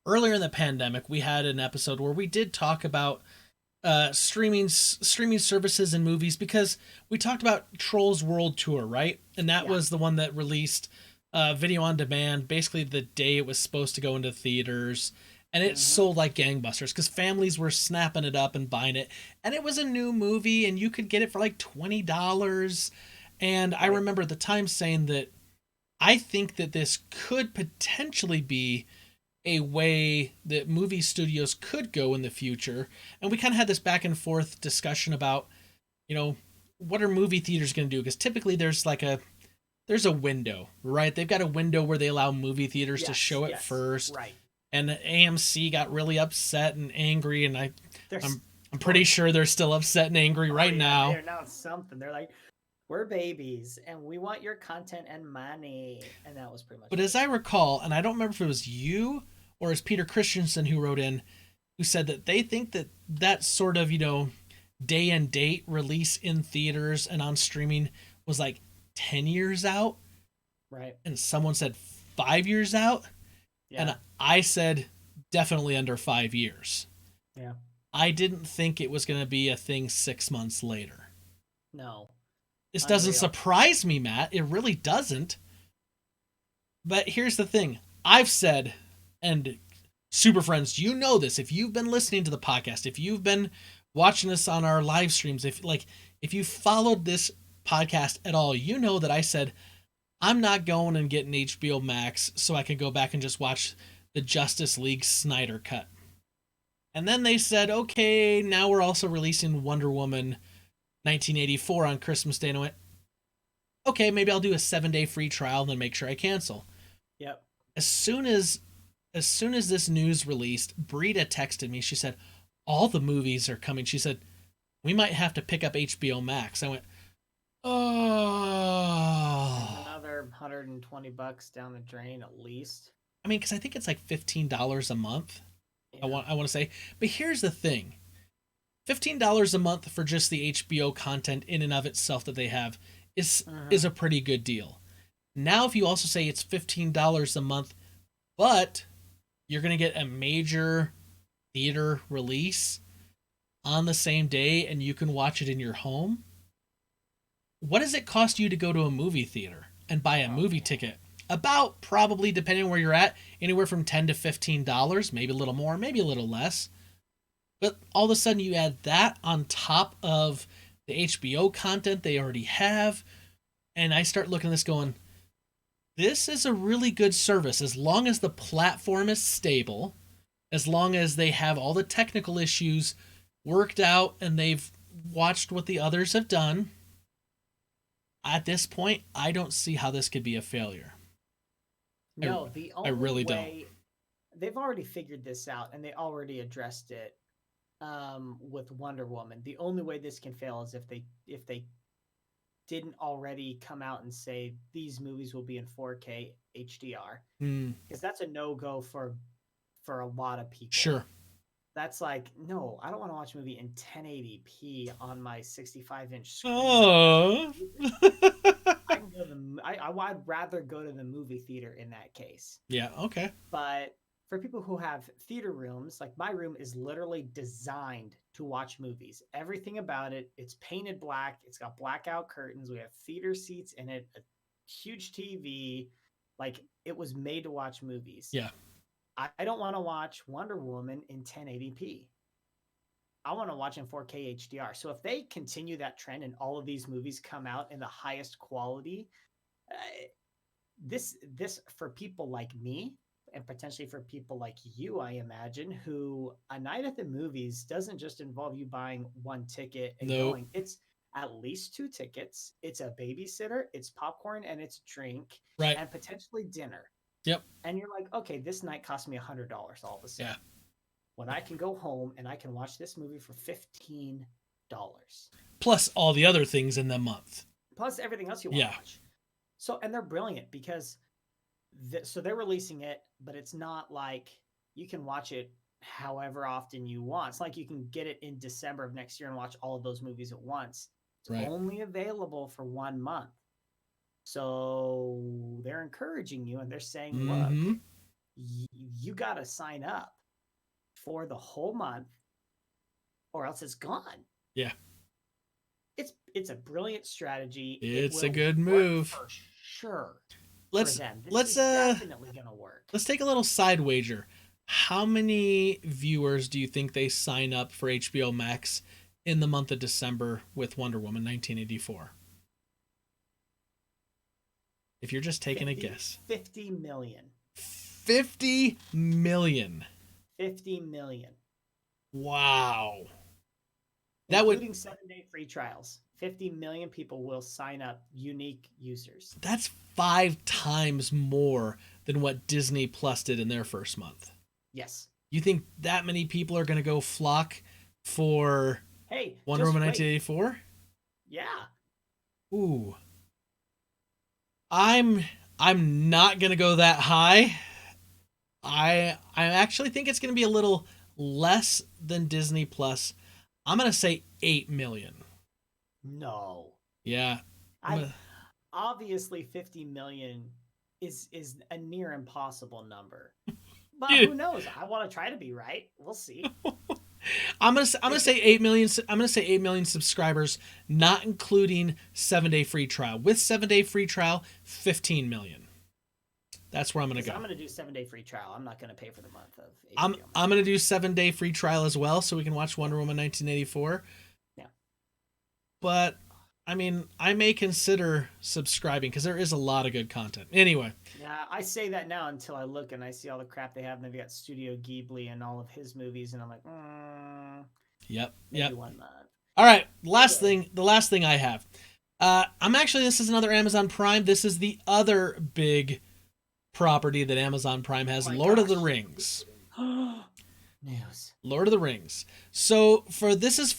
earlier in the pandemic, we had an episode where we did talk about streaming services and movies, because we talked about Trolls World Tour, right? And that was the one that released video on demand basically the day it was supposed to go into theaters, and it sold like gangbusters because families were snapping it up and buying it, and it was a new movie and you could get it for like $20. And I remember at the time saying that I think that this could potentially be a way that movie studios could go in the future. And we kind of had this back and forth discussion about, what are movie theaters going to do? Because typically there's a window, right? They've got a window where they allow movie theaters to show it first. Right. And AMC got really upset and angry, and I'm pretty sure they're still upset and angry right now. They announced something. They're like, we're babies and we want your content and money. And that was pretty much But as I recall, and I don't remember if it was you or it's Peter Christensen who wrote in, who said that they think that sort of, day and date release in theaters and on streaming was like 10 years out. Right. And someone said 5 years out. Yeah. And I said definitely under 5 years. Yeah. I didn't think it was going to be a thing 6 months later. No. This doesn't surprise me, Matt. It really doesn't. But here's the thing. I've said, and Super Friends, you know this. If you've been listening to the podcast, if you've been watching us on our live streams, if you followed this podcast at all, you know that I said, I'm not going and getting HBO Max so I can go back and just watch the Justice League Snyder cut. And then they said, okay, now we're also releasing Wonder Woman 1984 on Christmas Day, and I went, okay, maybe I'll do a 7-day free trial and then make sure I cancel. Yep. As soon as this news released, Brita texted me. She said, all the movies are coming. She said, we might have to pick up HBO Max. I went, oh. Another $120 down the drain at least. I mean, because I think it's like $15 a month. Yeah. I want to say. But here's the thing. $15 a month for just the HBO content in and of itself that they have is a pretty good deal. Now, if you also say it's $15 a month, but you're going to get a major theater release on the same day and you can watch it in your home, what does it cost you to go to a movie theater and buy a movie ticket? About, probably, depending on where you're at, anywhere from $10 to $15, maybe a little more, maybe a little less. But all of a sudden you add that on top of the HBO content they already have, and I start looking at this going, this is a really good service as long as the platform is stable, as long as they have all the technical issues worked out and they've watched what the others have done. At this point, I don't see how this could be a failure. No, the only I really way, they've already figured this out and they already addressed it with Wonder Woman. The only way this can fail is if they didn't already come out and say these movies will be in 4K HDR, because that's a no-go for a lot of people. Sure. That's like, no, I don't want to watch a movie in 1080p on my 65-inch screen. Oh. I'd rather go to the movie theater in that case. Yeah, okay. But for people who have theater rooms, like my room is literally designed to watch movies. Everything about it, it's painted black. It's got blackout curtains. We have theater seats in it, a huge TV. Like, it was made to watch movies. Yeah. I don't want to watch Wonder Woman in 1080p. I want to watch in 4K HDR. So if they continue that trend and all of these movies come out in the highest quality, this for people like me and potentially for people like you, I imagine, who a night at the movies doesn't just involve you buying one ticket and going. It's at least 2 tickets. It's a babysitter, it's popcorn, and it's drink, right, and potentially dinner. Yep. And you're like, okay, this night cost me $100 all of a sudden. Yeah. When I can go home and I can watch this movie for $15. Plus all the other things in the month. Plus everything else you want to watch. So, and they're brilliant because so they're releasing it, but it's not like you can watch it however often you want. It's like you can get it in December of next year and watch all of those movies at once. It's only available for 1 month. So they're encouraging you and they're saying, look, you got to sign up for the whole month or else it's gone. Yeah. It's a brilliant strategy. It's a will good work move. for sure. Let's for them. This let's is definitely gonna work. let's take a little side wager. How many viewers do you think they sign up for HBO Max in the month of December with Wonder Woman 1984? If you're just taking a guess. 50 million. 50 million. 50 million. Wow. That would Including 7-day free trials. 50 million people will sign up, unique users. that's 5 times more than what Disney Plus did in their first month. Yes. You think that many people are going to go flock for Hey, Wonder just Woman wait. 1984? Yeah. Ooh. I'm not going to go that high. I actually think it's going to be a little less than Disney Plus. I'm going to say 8 million. No. Yeah. I'm I gonna- obviously 50 million is a near impossible number. But Dude. who knows? I want to try to be right. We'll see. I'm gonna say 8 million. I'm gonna say 8 million subscribers, not including 7-day free trial. With 7-day free trial, 15 million. That's where I'm gonna 'Cause go. I'm going to do 7-day free trial. I'm not going to pay for the month of I'm HBO. gonna do 7-day free trial as well, so we can watch Wonder Woman 1984. Yeah. But I mean, I may consider subscribing because there is a lot of good content. Anyway, Yeah, I say that now until I look and I see all the crap they have. And they've got Studio Ghibli and all of his movies, and I'm like, yep. maybe 1 month. All right, the last thing I have. This is another Amazon Prime. This is the other big property that Amazon Prime has, Oh my Lord of the gosh. Rings. News. Lord of the Rings. So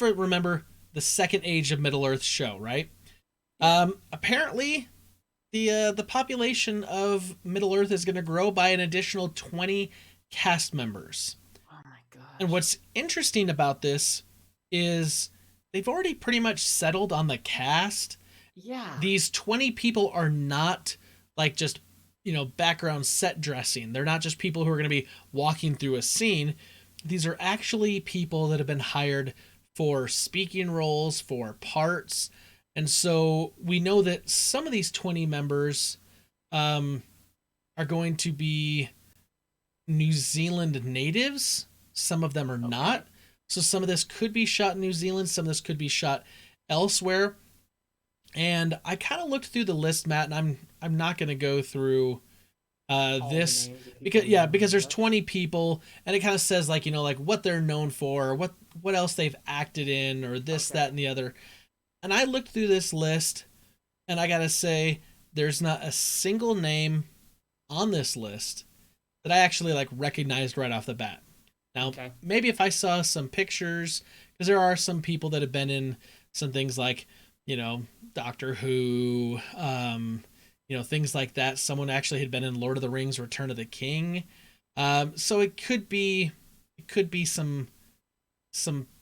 remember the Second Age of Middle Earth show, right? Apparently the population of Middle Earth is going to grow by an additional 20 cast members. Oh my gosh. And what's interesting about this is they've already pretty much settled on the cast. Yeah. These 20 people are not like just, background set dressing. They're not just people who are going to be walking through a scene. These are actually people that have been hired for speaking roles, for parts. And so we know that some of these 20 members are going to be New Zealand natives. Some of them are not. So some of this could be shot in New Zealand. Some of this could be shot elsewhere. And I kind of looked through the list, Matt, and I'm not going to go through All the this names of because people because there's know. 20 people, and it kind of says like what they're known for, or what else they've acted in, or this, Okay. that, and the other. And I looked through this list, and I gotta say, there's not a single name on this list that I actually recognized right off the bat. Now, Okay. maybe if I saw some pictures, because there are some people that have been in some things like, Doctor Who, things like that. Someone actually had been in Lord of the Rings: Return of the King. So it could be some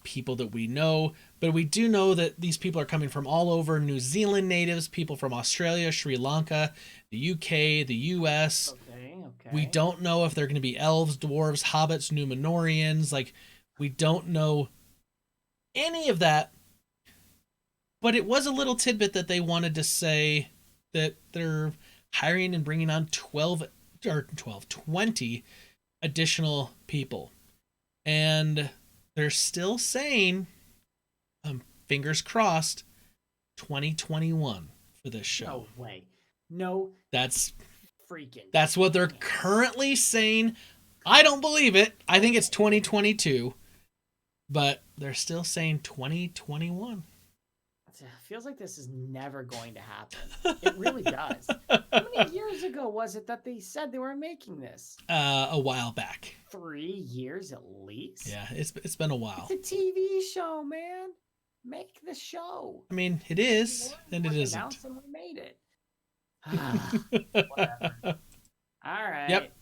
people that we know, but we do know that these people are coming from all over. New Zealand natives, people from Australia, Sri Lanka, the UK, the US. Okay. We don't know if they're going to be elves, dwarves, hobbits, Numenorians. We don't know any of that. But it was a little tidbit that they wanted to say that they're hiring and bringing on 20 additional people. And they're still saying, fingers crossed, 2021 for this show. No way. No That's freaking. what they're chance. currently saying. I don't believe it. I think it's 2022. But they're still saying 2021. It feels like this is never going to happen. It really does. How many years ago was it that they said they were making this? A while back. 3 years at least? Yeah, it's been a while. It's a TV show, man. Make the show. I mean, it is and it Was isn't. announced and we made it. Whatever. All right. Yep.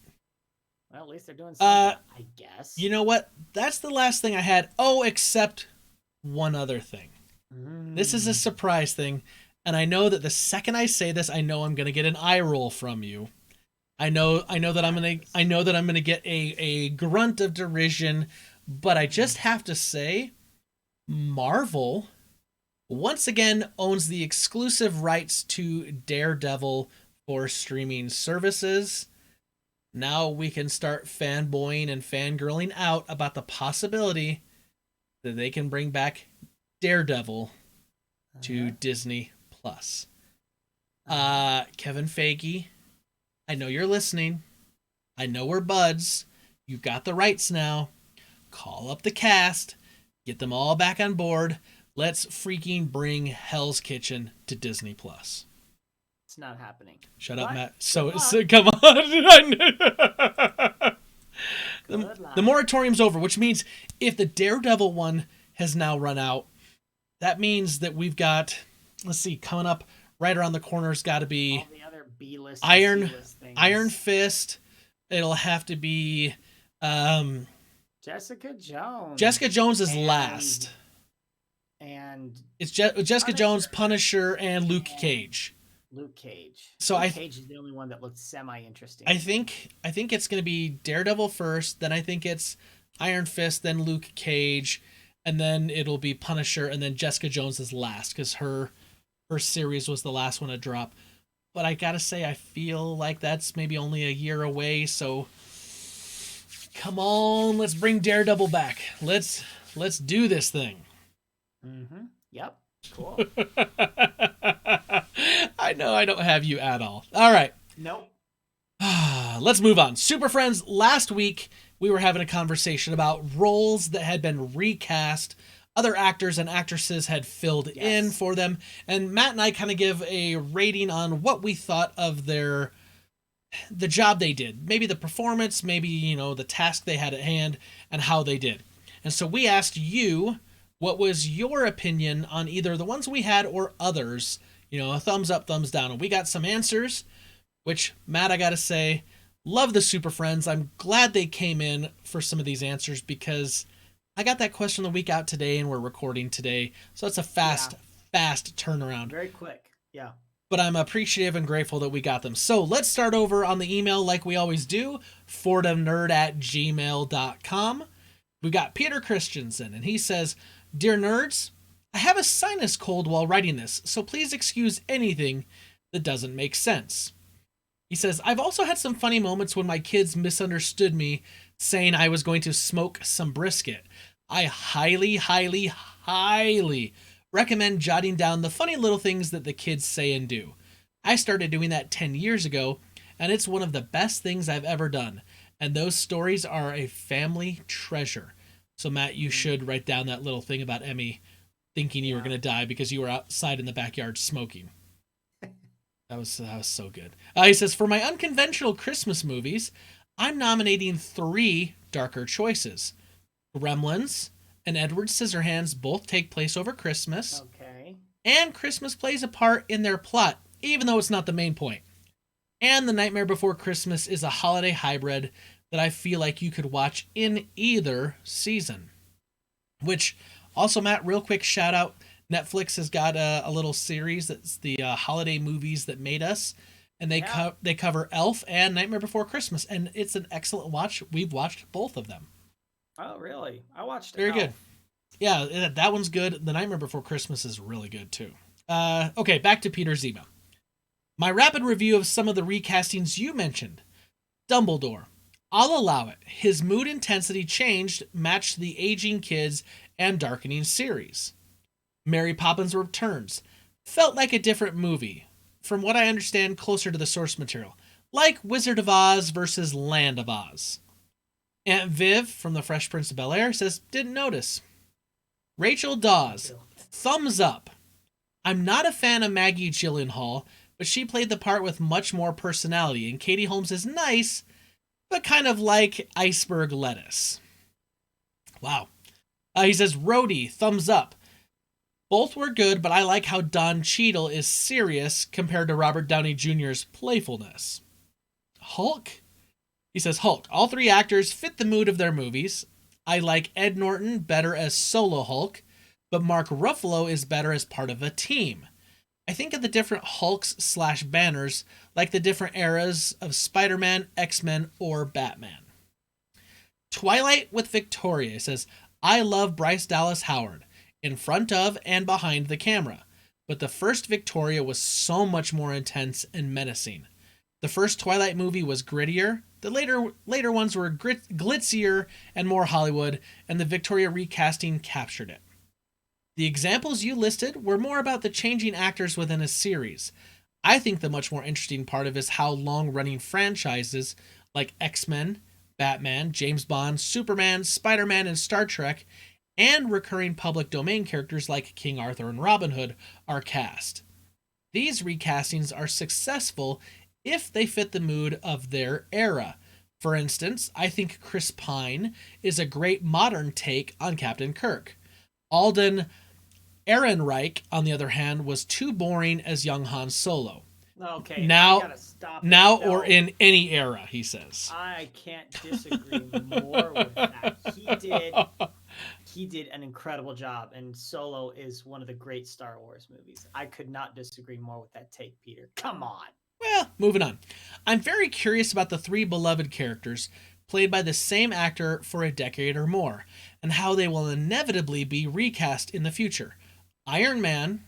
Well, at least they're doing something, I guess. You know what? That's the last thing I had. Oh, except one other thing. This is a surprise thing, and I know that the second I say this, I know I'm gonna get an eye roll from you. I know that I'm gonna get a grunt of derision, but I just have to say Marvel once again owns the exclusive rights to Daredevil for streaming services. Now we can start fanboying and fangirling out about the possibility that they can bring back Daredevil to Disney Plus. Kevin Feige, I know you're listening. I know we're buds. You've got the rights now. Call up the cast. Get them all back on board. Let's freaking bring Hell's Kitchen to Disney Plus. It's not happening. Shut up, What? Matt. So come on. Good The moratorium's over, which means if the Daredevil one has now run out, that means that we've got, let's see, coming up right around the corner has got to be all the other B-list, Iron C-list things. Iron Fist. It'll have to be Jessica Jones. Jessica Jones is And- last. And It's Jessica Punisher. Jones, Punisher, and Luke Cage. Luke Cage. So Luke I- Cage is the only one that looked semi-interesting. I think it's going to be Daredevil first, then I think it's Iron Fist, then Luke Cage, and then it'll be Punisher, and then Jessica Jones is last because her series was the last one to drop. But I gotta say, I feel like that's maybe only a year away. So come on, let's bring Daredevil back. Let's do this thing. Mm-hmm. Yep. Cool. I know I don't have you at all. All right. Nope. Let's move on. Super Friends, last week we were having a conversation about roles that had been recast. Other actors and actresses had filled in Yes. for them. And Matt and I kind of give a rating on what we thought of the job they did. Maybe the performance, maybe, the task they had at hand and how they did. And so we asked you, what was your opinion on either the ones we had or others? A thumbs up, thumbs down. And we got some answers, which, Matt, I got to say, love the Super Friends. I'm glad they came in for some of these answers because I got that question the week out today and we're recording today. So it's a fast turnaround. Very quick. Yeah. But I'm appreciative and grateful that we got them. So let's start over on the email like we always do, fordomnerd@gmail.com. We got Peter Christensen, and he says, Dear nerds, I have a sinus cold while writing this, so please excuse anything that doesn't make sense. He says, I've also had some funny moments when my kids misunderstood me saying I was going to smoke some brisket. I highly, highly, highly recommend jotting down the funny little things that the kids say and do. I started doing that 10 years ago, and it's one of the best things I've ever done. And those stories are a family treasure. So, Matt, you should write down that little thing about Emmy thinking you were going to die because you were outside in the backyard smoking. That was so good. He says, for my unconventional Christmas movies, I'm nominating 3 darker choices. Gremlins and Edward Scissorhands both take place over Christmas. Okay. And Christmas plays a part in their plot, even though it's not the main point. And The Nightmare Before Christmas is a holiday hybrid that I feel like you could watch in either season. Which, also, Matt, real quick shout out, Netflix has got a little series that's the holiday movies that made us. And they cover Elf and Nightmare Before Christmas. And it's an excellent watch. We've watched both of them. Oh, really? I watched Very Elf. good. Yeah, that one's good. The Nightmare Before Christmas is really good, too. Okay, back to Peter's email. My rapid review of some of the recastings you mentioned. Dumbledore. I'll allow it. His mood intensity changed, matched the aging kids and darkening series. Mary Poppins Returns. Felt like a different movie. From what I understand, closer to the source material. Like Wizard of Oz versus Land of Oz. Aunt Viv from The Fresh Prince of Bel-Air says, didn't notice. Rachel Dawes. Thumbs up. I'm not a fan of Maggie Gyllenhaal, but she played the part with much more personality, and Katie Holmes is nice, but kind of like iceberg lettuce. Wow. He says, Rhodey, thumbs up. Both were good, but I like how Don Cheadle is serious compared to Robert Downey Jr.'s playfulness. Hulk? He says, Hulk. All 3 actors fit the mood of their movies. I like Ed Norton better as solo Hulk, but Mark Ruffalo is better as part of a team. I think of the different Hulks/Banners like the different eras of Spider-Man, X-Men, or Batman. Twilight with Victoria says, I love Bryce Dallas Howard. in front of and behind the camera, but the first Victoria was so much more intense and menacing. The first Twilight movie was grittier, the later ones were glitzier and more Hollywood, and the Victoria recasting captured it. The examples you listed were more about the changing actors within a series. I think the much more interesting part of it is how long-running franchises like X-Men, Batman, James Bond, Superman, Spider-Man, and Star Trek, and recurring public domain characters like King Arthur and Robin Hood are cast. These recastings are successful if they fit the mood of their era. For instance, I think Chris Pine is a great modern take on Captain Kirk. Alden Ehrenreich, on the other hand, was too boring as young Han Solo. Okay, Now, I gotta stop it. now No, or in any era, he says. I can't disagree more with that. He did an incredible job, and Solo is one of the great Star Wars movies. I could not disagree more with that take, Peter. Come on. Well, moving on. I'm very curious about the three beloved characters played by the same actor for a decade or more, and how they will inevitably be recast in the future. Iron Man,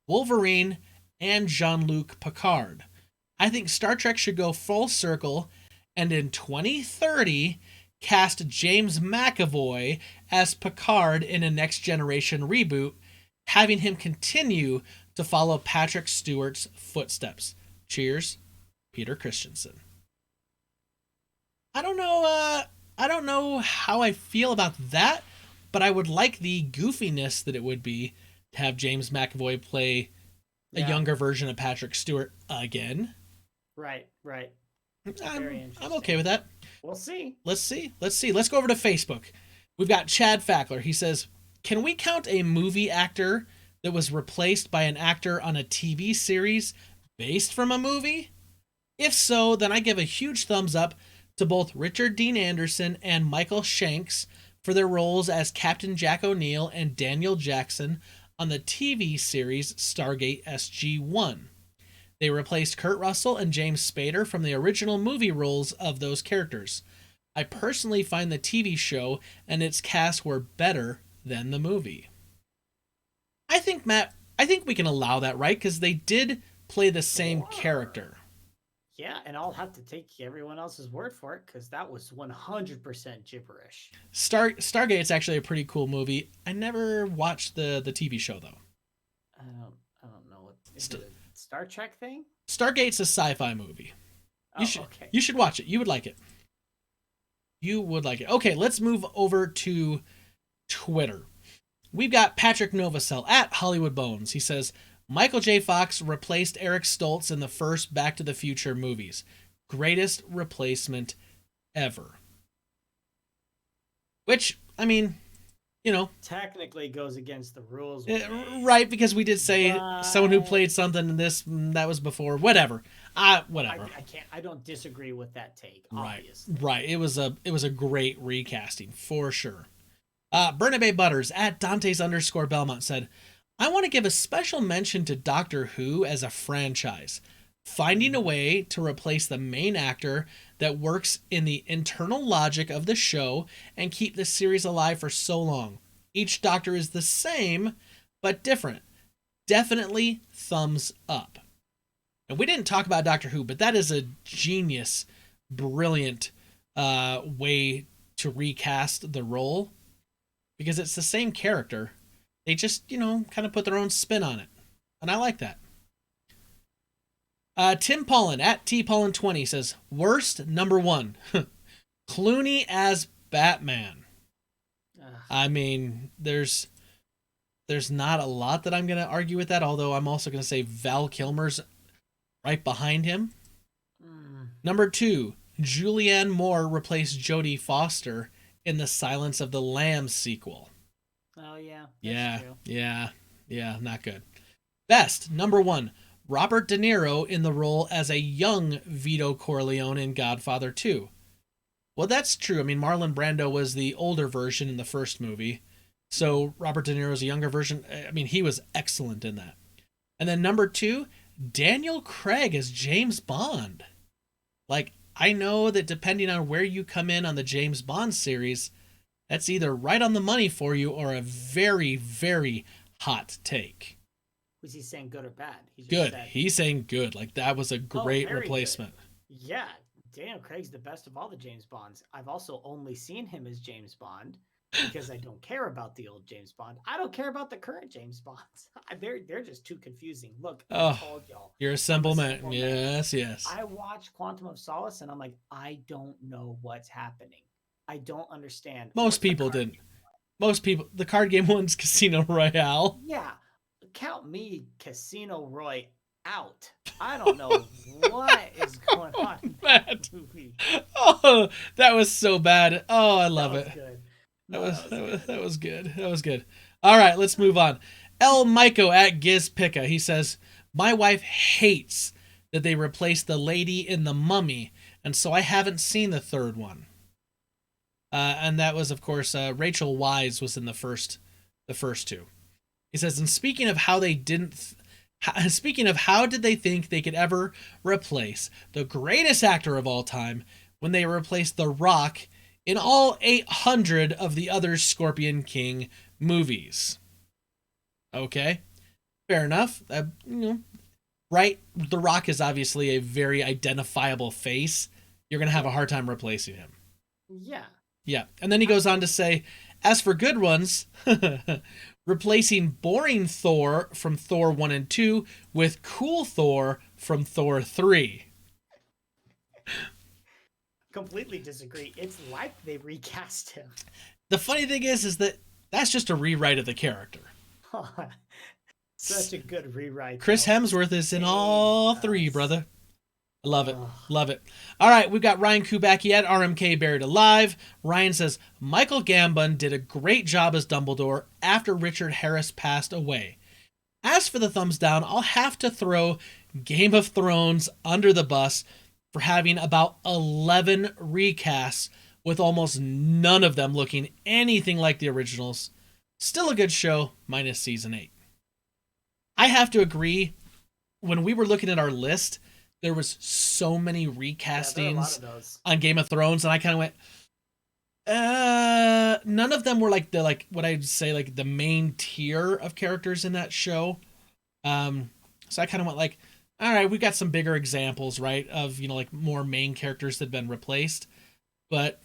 Wolverine, and Jean-Luc Picard. I think Star Trek should go full circle and in 2030 cast James McAvoy as Picard in a Next Generation reboot, having him continue to follow Patrick Stewart's footsteps. Cheers, Peter Christensen. I don't know how I feel about that, but I would like the goofiness that it would be to have James McAvoy play a younger version of Patrick Stewart again. Right. Very I'm interesting. okay with that. We'll see. Let's see. Let's go over to Facebook. We've got Chad Fackler. He says, can we count a movie actor that was replaced by an actor on a TV series based from a movie? If so, then I give a huge thumbs up to both Richard Dean Anderson and Michael Shanks for their roles as Captain Jack O'Neill and Daniel Jackson on the TV series Stargate SG-1. They replaced Kurt Russell and James Spader from the original movie roles of those characters. I personally find the TV show and its cast were better than the movie. I think we can allow that, right? Because they did play the same character. Yeah, and I'll have to take everyone else's word for it because that was 100% gibberish. Stargate's actually a pretty cool movie. I never watched the TV show though. I don't know what is it a Star Trek thing? Stargate's a sci-fi movie. Okay. You should watch it. You would like it. Okay, let's move over to Twitter. We've got Patrick Novosel at Hollywood Bones. He says, Michael J. Fox replaced Eric Stoltz in the first Back to the Future movies. Greatest replacement ever. Which, I mean, technically goes against the rules. Right, because we did say someone who played something in this, that was before. Whatever. Whatever. I don't disagree with that take, obviously. Right. It was a great recasting, for sure. Bernabe Butters at Dantes_Belmont said, I want to give a special mention to Doctor Who as a franchise. Finding a way to replace the main actor that works in the internal logic of the show and keep the series alive for so long. Each Doctor is the same, but different. Definitely thumbs up. And we didn't talk about Doctor Who, but that is a genius, brilliant way to recast the role. Because it's the same character. They just, kind of put their own spin on it. And I like that. Tim Paulin at TPaulin20 says, worst number 1. Clooney as Batman. I mean, there's not a lot that I'm going to argue with that, although I'm also going to say Val Kilmer's right behind him. Number 2, Julianne Moore replaced Jodie Foster in the Silence of the Lambs sequel. Oh, yeah. Yeah, not good. Best, number 1, Robert De Niro in the role as a young Vito Corleone in Godfather 2. Well, that's true. I mean, Marlon Brando was the older version in the first movie. So Robert De Niro's a younger version. I mean, he was excellent in that. And then number 2, Daniel Craig as James Bond. Like, I know that depending on where you come in on the James Bond series, That's either right on the money for you or a very, very hot take. Was he saying good or bad? He just Good. said, He's saying good. Like, that was a great very replacement. good. Yeah, Daniel Craig's the best of all the James Bonds. I've also only seen him as James Bond because I don't care about the old James Bond. I don't care about the current James Bonds. They're just too confusing. Look, I told y'all. You're a simple man. Yes, yes. I watched Quantum of Solace and I'm like, I don't know what's happening. I don't understand. Most people didn't. Most people, the card game one's Casino Royale. Yeah. Count me Casino Roy out. I don't know what is going on in that movie. Oh, that was so bad. Oh, I love it. Good. That was good. That was good. All right, let's move on. El Maiko at Gizpika. He says, my wife hates that they replaced the lady in The Mummy, and so I haven't seen the third one. And that was, of course, Rachel Weisz was in the first two. He says, and speaking of how they didn't, speaking of how did they think they could ever replace the greatest actor of all time when they replaced The Rock in all 800 of the other Scorpion King movies? Okay, fair enough. Right? The Rock is obviously a very identifiable face. You're going to have a hard time replacing him. Yeah. Yeah. And then he goes on to say, as for good ones, replacing boring Thor from Thor 1 and 2 with cool Thor from Thor 3. Completely disagree. It's like they recast him. The funny thing is that that's just a rewrite of the character. Such a good rewrite. Chris Hemsworth is in all three, brother. I love it. Love it. All right, we've got Ryan Kubacki at RMK Buried Alive. Ryan says, Michael Gambon did a great job as Dumbledore after Richard Harris passed away. As for the thumbs down, I'll have to throw Game of Thrones under the bus for having about 11 recasts with almost none of them looking anything like the originals. Still a good show, minus season 8. I have to agree, when we were looking at our list, there was so many recastings on Game of Thrones, and I kind of went, none of them were like what I'd say like the main tier of characters in that show. So I kind of went like, all right, we got some bigger examples, right, of like more main characters that have been replaced, but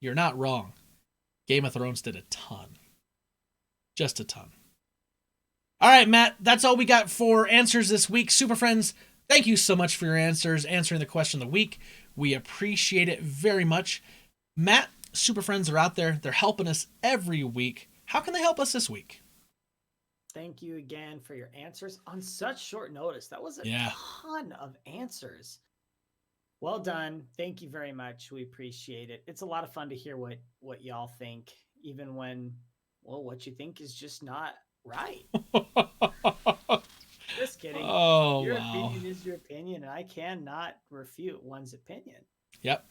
you're not wrong. Game of Thrones did a ton, just a ton. All right, Matt, that's all we got for answers this week, Super Friends. Thank you so much for your answers, answering the question of the week. We appreciate it very much. Matt, Super Friends are out there. They're helping us every week. How can they help us this week? Thank you again for your answers on such short notice. That was a ton of answers. Well done. Thank you very much. We appreciate it. It's a lot of fun to hear what y'all think, even when, well, what you think is just not right. Just kidding. Oh, your wow. opinion is your opinion, and I cannot refute one's opinion. Yep.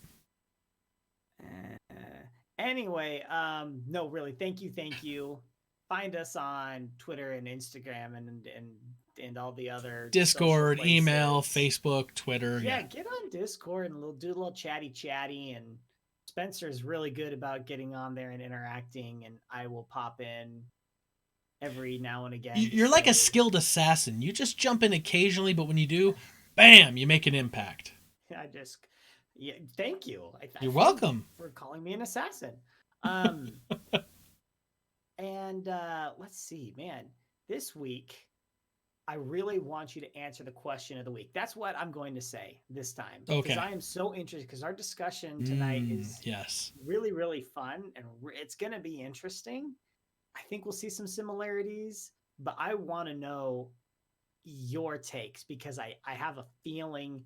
Anyway, no, really, thank you. Find us on Twitter and Instagram and all the other Discord, email, Facebook, Twitter. Yeah, get on Discord and we'll do a little chatty. And Spencer's really good about getting on there and interacting, and I will pop in every now and again. You're like a skilled assassin. You just jump in occasionally, but when you do, bam, you make an impact. Thank you. You're welcome for calling me an assassin. And let's see, man, this week, I really want you to answer the question of the week. That's what I'm going to say this time. Okay. Because I am so interested, because our discussion tonight is really, really fun, and it's going to be interesting. I think we'll see some similarities, but I want to know your takes, because I have a feeling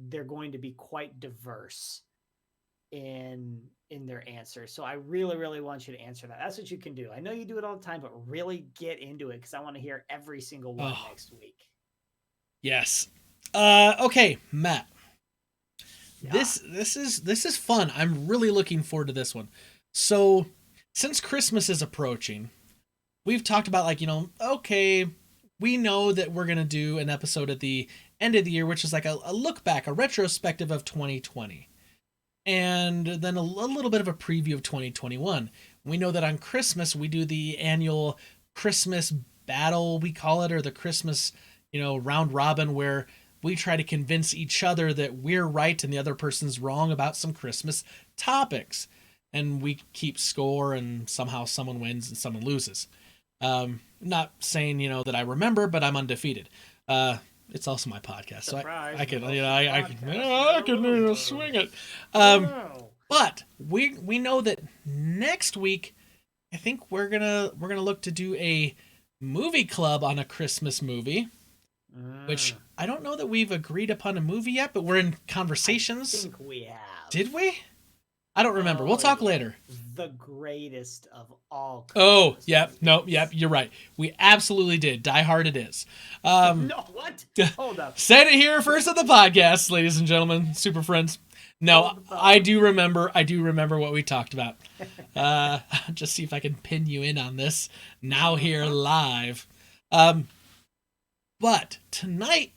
they're going to be quite diverse in their answers. So I really, really want you to answer that. That's what you can do. I know you do it all the time, but really get into it, because I want to hear every single one next week. Yes. Okay, Matt. Yeah. This is fun. I'm really looking forward to this one. So, since Christmas is approaching, we've talked about okay, we know that we're going to do an episode at the end of the year, which is like a look back, a retrospective of 2020. and then a little bit of a preview of 2021. We know that on Christmas we do the annual Christmas battle, we call it, or the Christmas, round robin, where we try to convince each other that we're right and the other person's wrong about some Christmas topics. And we keep score, and somehow someone wins and someone loses. Not saying, that I remember, but I'm undefeated. It's also my podcast, Surprise, so I can, podcast. I can swing it. But we know that next week, I think we're gonna look to do a movie club on a Christmas movie, which I don't know that we've agreed upon a movie yet, but we're in conversations. I think we have. Did we? I don't remember. We'll talk later. The greatest of all. Oh, Christmas yep. movies. No, yep. You're right. We absolutely did. Die Hard it is. No, what? Hold up. Said it here first of the podcast, ladies and gentlemen, super friends. No, I do remember what we talked about. Just see if I can pin you in on this now here live. But tonight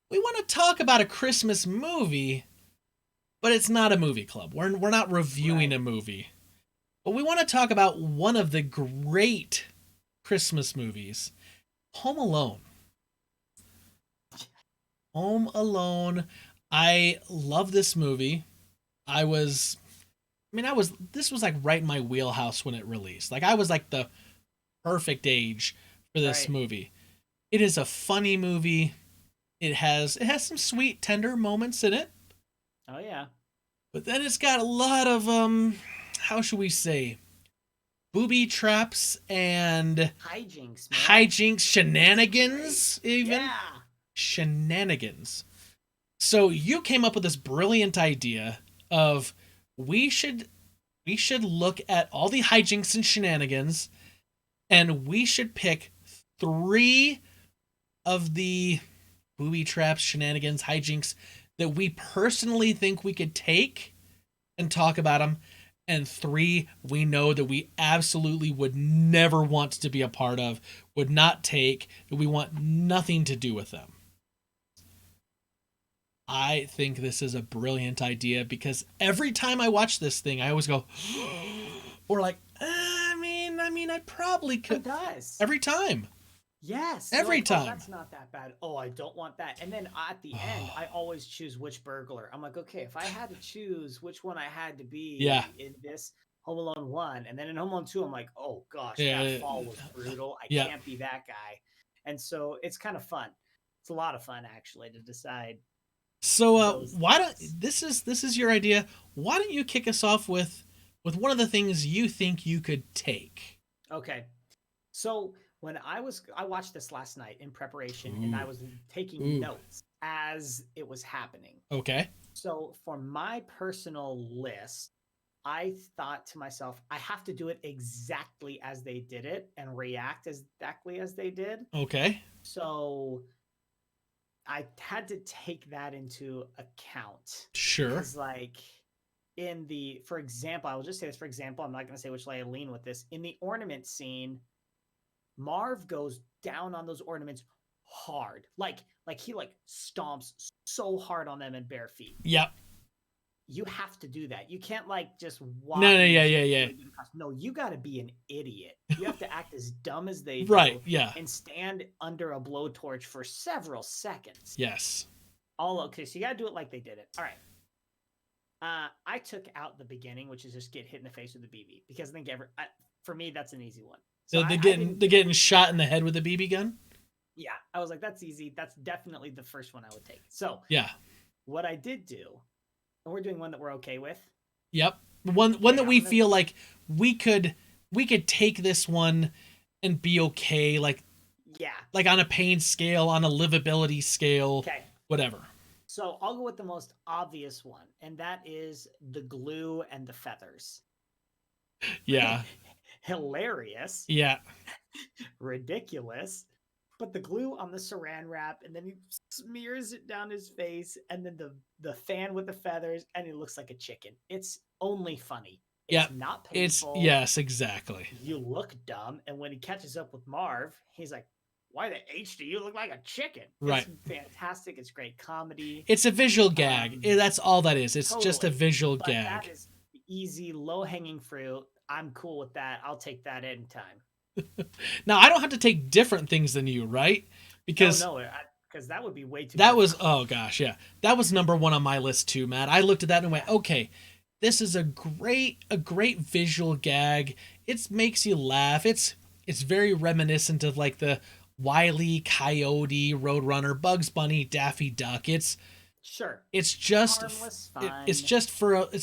we want to talk about a Christmas movie, but it's not a movie club. We're not reviewing a movie. But we want to talk about one of the great Christmas movies, Home Alone. Home Alone. I love this movie. This was like right in my wheelhouse when it released. Like I was like the perfect age for this movie. It is a funny movie. It has some sweet, tender moments in it. Oh yeah. But then it's got a lot of how should we say, booby traps and hijinks, man. shenanigans, even. Yeah. Shenanigans. So you came up with this brilliant idea of we should look at all the hijinks and shenanigans, and we should pick 3 of the booby traps, shenanigans, hijinks that we personally think we could take and talk about them, and 3 we know that we absolutely would never want to be a part of, would not take, that we want nothing to do with them. I think this is a brilliant idea because every time I watch this thing, I always go, or like, I probably could. It does. Every time. Yes. Every like, time. Oh, that's not that bad. Oh, I don't want that. And then at the end, I always choose which burglar. I'm like, okay, if I had to choose which one I had to be in this Home Alone 1, and then in Home Alone 2, I'm like, oh gosh, that fall was brutal. I can't be that guy. And so it's kind of fun. It's a lot of fun actually to decide. So this is your idea. Why don't you kick us off with one of the things you think you could take? Okay. So when I watched this last night in preparation, and I was taking notes as it was happening. Okay. So for my personal list, I thought to myself, I have to do it exactly as they did it and react exactly as they did. Okay. So I had to take that into account. Sure. Because for example, I will just say this, for example, I'm not going to say which way I lean with this. In the ornament scene, Marv goes down on those ornaments hard. Like he stomps so hard on them in bare feet. Yep. You have to do that. You can't just walk. No, yeah. No, you got to be an idiot. You have to act as dumb as they do. Right, yeah. And stand under a blowtorch for several seconds. Yes. Okay, so you got to do it like they did it. All right. I took out the beginning, which is just get hit in the face with a BB, because I think for me that's an easy one. So they're getting shot in the head with a BB gun? Yeah, I was like, that's easy. That's definitely the first one I would take. So yeah, what I did do, and we're doing one that we're okay with. Yep, one that we feel like we could take this one and be okay, like on a pain scale, on a livability scale, whatever. So I'll go with the most obvious one, and that is the glue and the feathers. Yeah. Hilarious. Yeah. Ridiculous. But the glue on the saran wrap, and then he smears it down his face, and then the fan with the feathers, and he looks like a chicken. It's only funny. It's not painful. Yes, exactly. You look dumb, and when he catches up with Marv, he's like, why the H do you look like a chicken? Right. It's fantastic. It's great comedy. It's a visual gag. That's all that is. It's just a Totally. visual But gag. that is easy, low hanging fruit. I'm cool with that. I'll take that anytime. Now, I don't have to take different things than you, right? Because No, because that would be way too. that was, difficult. oh gosh, yeah. That was number one on my list too, Matt. I looked at that and went, okay, this is a great visual gag. It makes you laugh. It's very reminiscent of like the Wile E. Coyote, Roadrunner, Bugs Bunny, Daffy Duck. Sure. It's just Harmless, it's fine.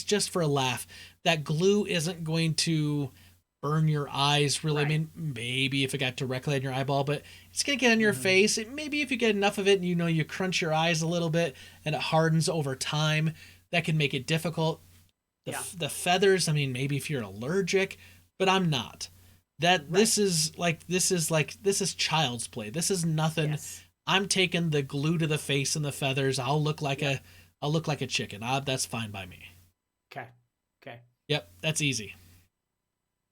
just for a laugh. That glue isn't going to burn your eyes really. I Right. mean, maybe if it got directly on your eyeball, but it's gonna get on your Mhm. face. Maybe if you get enough of it and you crunch your eyes a little bit and it hardens over time, that can make it difficult. Yeah. The feathers, I mean, maybe if you're allergic, but I'm not. This is child's play. This is nothing. Yes. I'm taking the glue to the face and the feathers. I'll look like a chicken. That's fine by me. Okay. Okay. Yep, that's easy.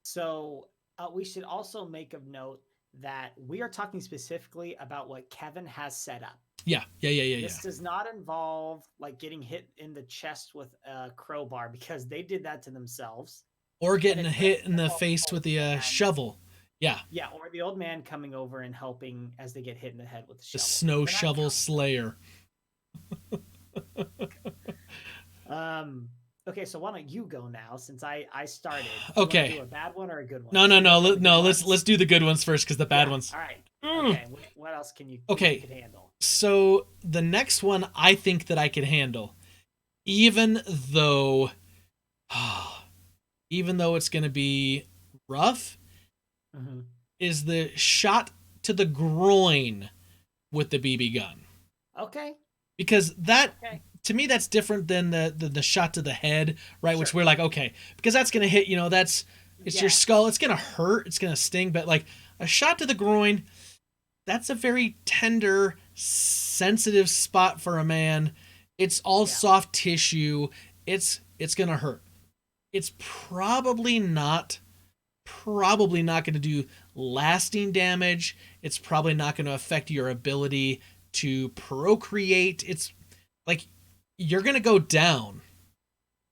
So we should also make of note that we are talking specifically about what Kevin has set up. Yeah. This does not involve like getting hit in the chest with a crowbar because they did that to themselves. Or getting And a it hit doesn't in the involve face with the both shovel. Yeah, Yeah, or the old man coming over and helping as they get hit in the head with the the shovel. snow We're not shovel counting slayer. that. Okay, so why don't you go now since I started? Do you wanna Okay. do a bad one or a good one? No. Should we go for the good Let's ones? do the good ones first because the bad Yeah, ones. All right. Mm. Okay. What else can you? Okay. You could handle. So the next one I think that I could handle, even though it's gonna be rough, Mm-hmm. is the shot to the groin with the BB gun. Okay. Because that, Okay. to me, that's different than the shot to the head, right? Which Sure. we're like, okay, because that's gonna hit. It's Yeah. your skull. It's gonna hurt. It's gonna sting. But like a shot to the groin, that's a very tender, sensitive spot for a man. It's all Yeah. soft tissue. It's gonna hurt. It's probably not going to do lasting damage. It's probably not going to affect your ability to procreate. It's like you're going to go down.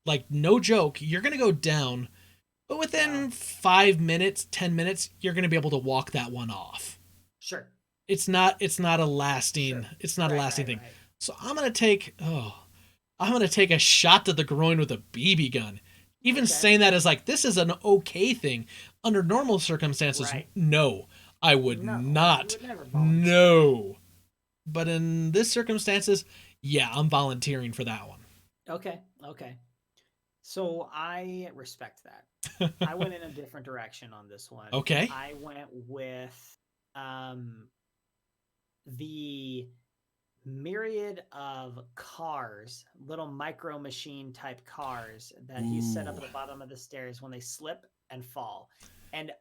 Like, no joke, you're going to go down. But within 5 minutes, 10 minutes, you're going to be able to walk that one off. Sure. It's not a lasting Sure. it's not a Right, lasting right, thing. right. So I'm going to take a shot to the groin with a BB gun. Even Okay. saying that is like, this is an okay thing. Under normal circumstances, Right. no, I would No, not. you would never volunteer. No. But in this circumstances, yeah, I'm volunteering for that one. Okay. Okay. So I respect that. I went in a different direction on this one. Okay. I went with the myriad of cars, little micro machine type cars that he set up at the Ooh. bottom of the stairs when they slip and fall. And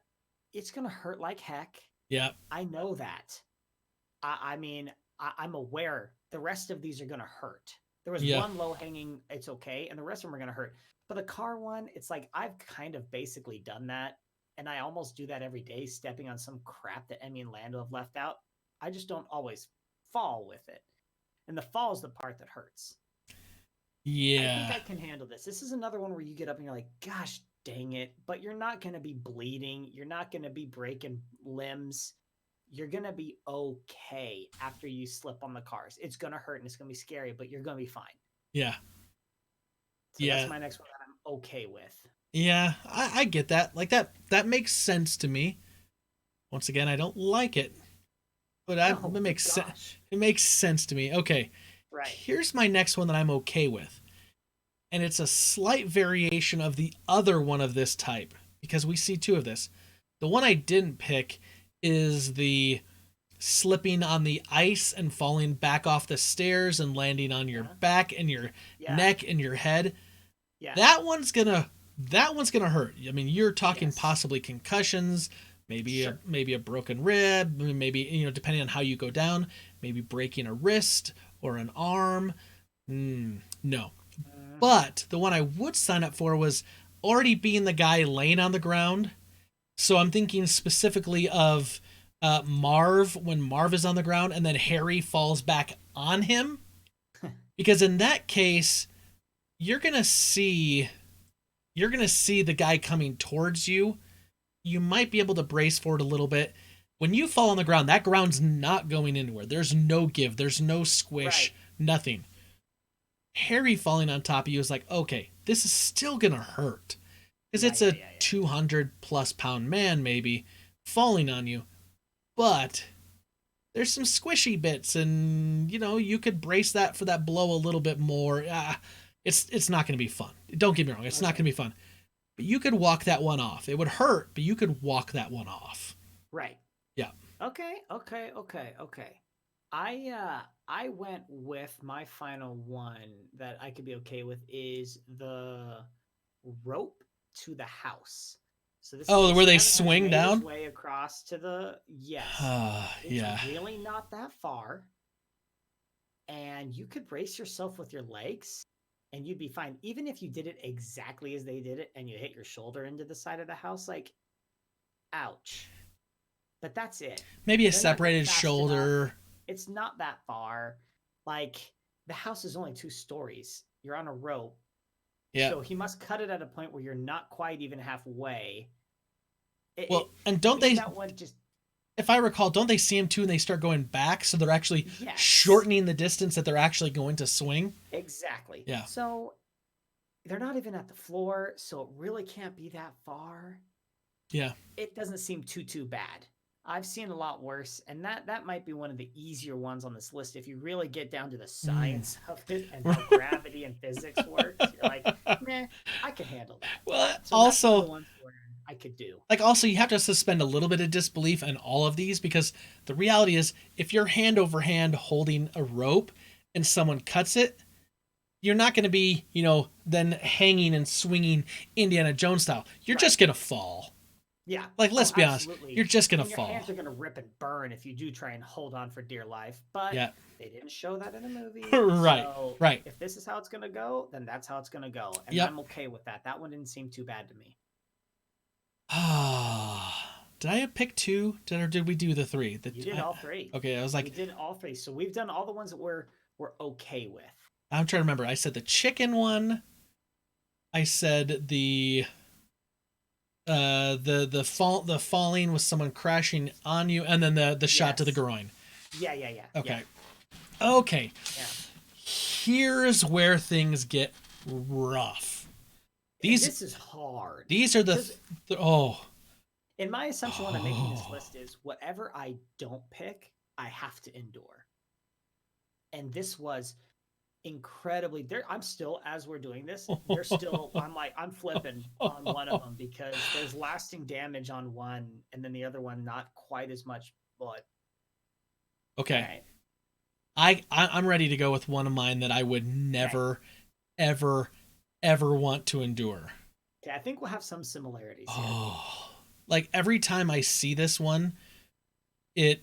it's going to hurt like heck. Yeah. I know that. I mean, I'm aware the rest of these are going to hurt. There was Yeah. one low hanging, it's okay, and the rest of them are going to hurt. But the car one, it's like I've kind of basically done that. And I almost do that every day, stepping on some crap that Emmy and Lando have left out. I just don't always fall with it. And the fall is the part that hurts. I Yeah. think I can handle this. This is another one where you get up and you're like, gosh dang it. But you're not going to be bleeding. You're not going to be breaking limbs. You're going to be okay after you slip on the cars. It's going to hurt and it's going to be scary, but you're going to be fine. Yeah. So Yeah. that's my next one that I'm okay with. Yeah. I get that. Like that makes sense to me. Once again, I don't like it. But Oh, it makes sense. gosh. It makes sense to me. Okay. Right. Here's my next one that I'm okay with. And it's a slight variation of the other one of this type because we see two of this. The one I didn't pick is the slipping on the ice and falling back off the stairs and landing on your Yeah. back and your Yeah. neck and your head. Yeah. That one's gonna hurt. I mean, you're talking Yes. possibly concussions, maybe Sure. maybe a broken rib, maybe depending on how you go down, maybe breaking a wrist or an arm. No. Mhm. But the one I would sign up for was already being the guy laying on the ground. So I'm thinking specifically of When Marv is on the ground and then Harry falls back on him. Because in that case, you're going to see the guy coming towards you. You might be able to brace for it a little bit. When you fall on the ground, that ground's not going anywhere. There's no give. There's no squish. Right. Nothing. Harry falling on top of you is like, okay, this is still going to hurt. Because it's a 200+ pound man, maybe, falling on you. But there's some squishy bits, and, you could brace that for that blow a little bit more. It's not going to be fun. Don't get me wrong. It's not going to be fun. But you could walk that one off. It would hurt, but you could walk that one off. Right. Yeah. Okay. I went with my final one that I could be okay with is the rope to the house. So this is where they Kevin has swing made down? his way across to the It's really not that far. And you could brace yourself with your legs and you'd be fine. Even if you did it exactly as they did it and you hit your shoulder into the side of the house, like, ouch. But that's it. Maybe a They're not separated fast shoulder. enough. It's not that far. Like, the house is only 2 stories. You're on a rope. Yeah. So he must cut it at a point where you're not quite even halfway. And don't they, that one just, if I recall, don't they see him too and they start going back? So they're actually Yes. shortening the distance that they're actually going to swing. exactly. Yeah. So they're not even at the floor, so it really can't be that far. Yeah. It doesn't seem too bad. I've seen a lot worse, and that might be one of the easier ones on this list. If you really get down to the science of it and how gravity and physics works, you're like, meh, I can handle that. Well, So that's also, the ones where I could do. you have to suspend a little bit of disbelief in all of these, because the reality is, if you're hand over hand holding a rope and someone cuts it, you're not going to be, then hanging and swinging Indiana Jones style. You're just going to fall. Yeah. Like, let's be honest, absolutely. you're just going to And fall. Your hands are going to rip and burn if you do try and hold on for dear life. But Yeah. they didn't show that in the movie. Right, So right. If this is how it's going to go, then that's how it's going to go. And Yep. I'm okay with that. That one didn't seem too bad to me. Did I pick 2? Or did we do the 3? You did all 3. Okay, I was We like, did all 3. So we've done all the ones that we're okay with. I'm trying to remember. I said the chicken one. I said the falling with someone crashing on you, and then the shot to the Yes. groin. Yeah. Okay. Yeah. Okay. Yeah. Here's where things get rough. This is hard. These are In my assumption when I'm making this list is whatever I don't pick, I have to endure. And this was incredibly I'm still, as we're doing this, I'm flipping on one of them because there's lasting damage on one and then the other one not quite as much, but okay. right. I'm ready to go with one of mine that I would never, ever want to endure. Okay, I think we'll have some similarities here. Oh, like every time I see this one, it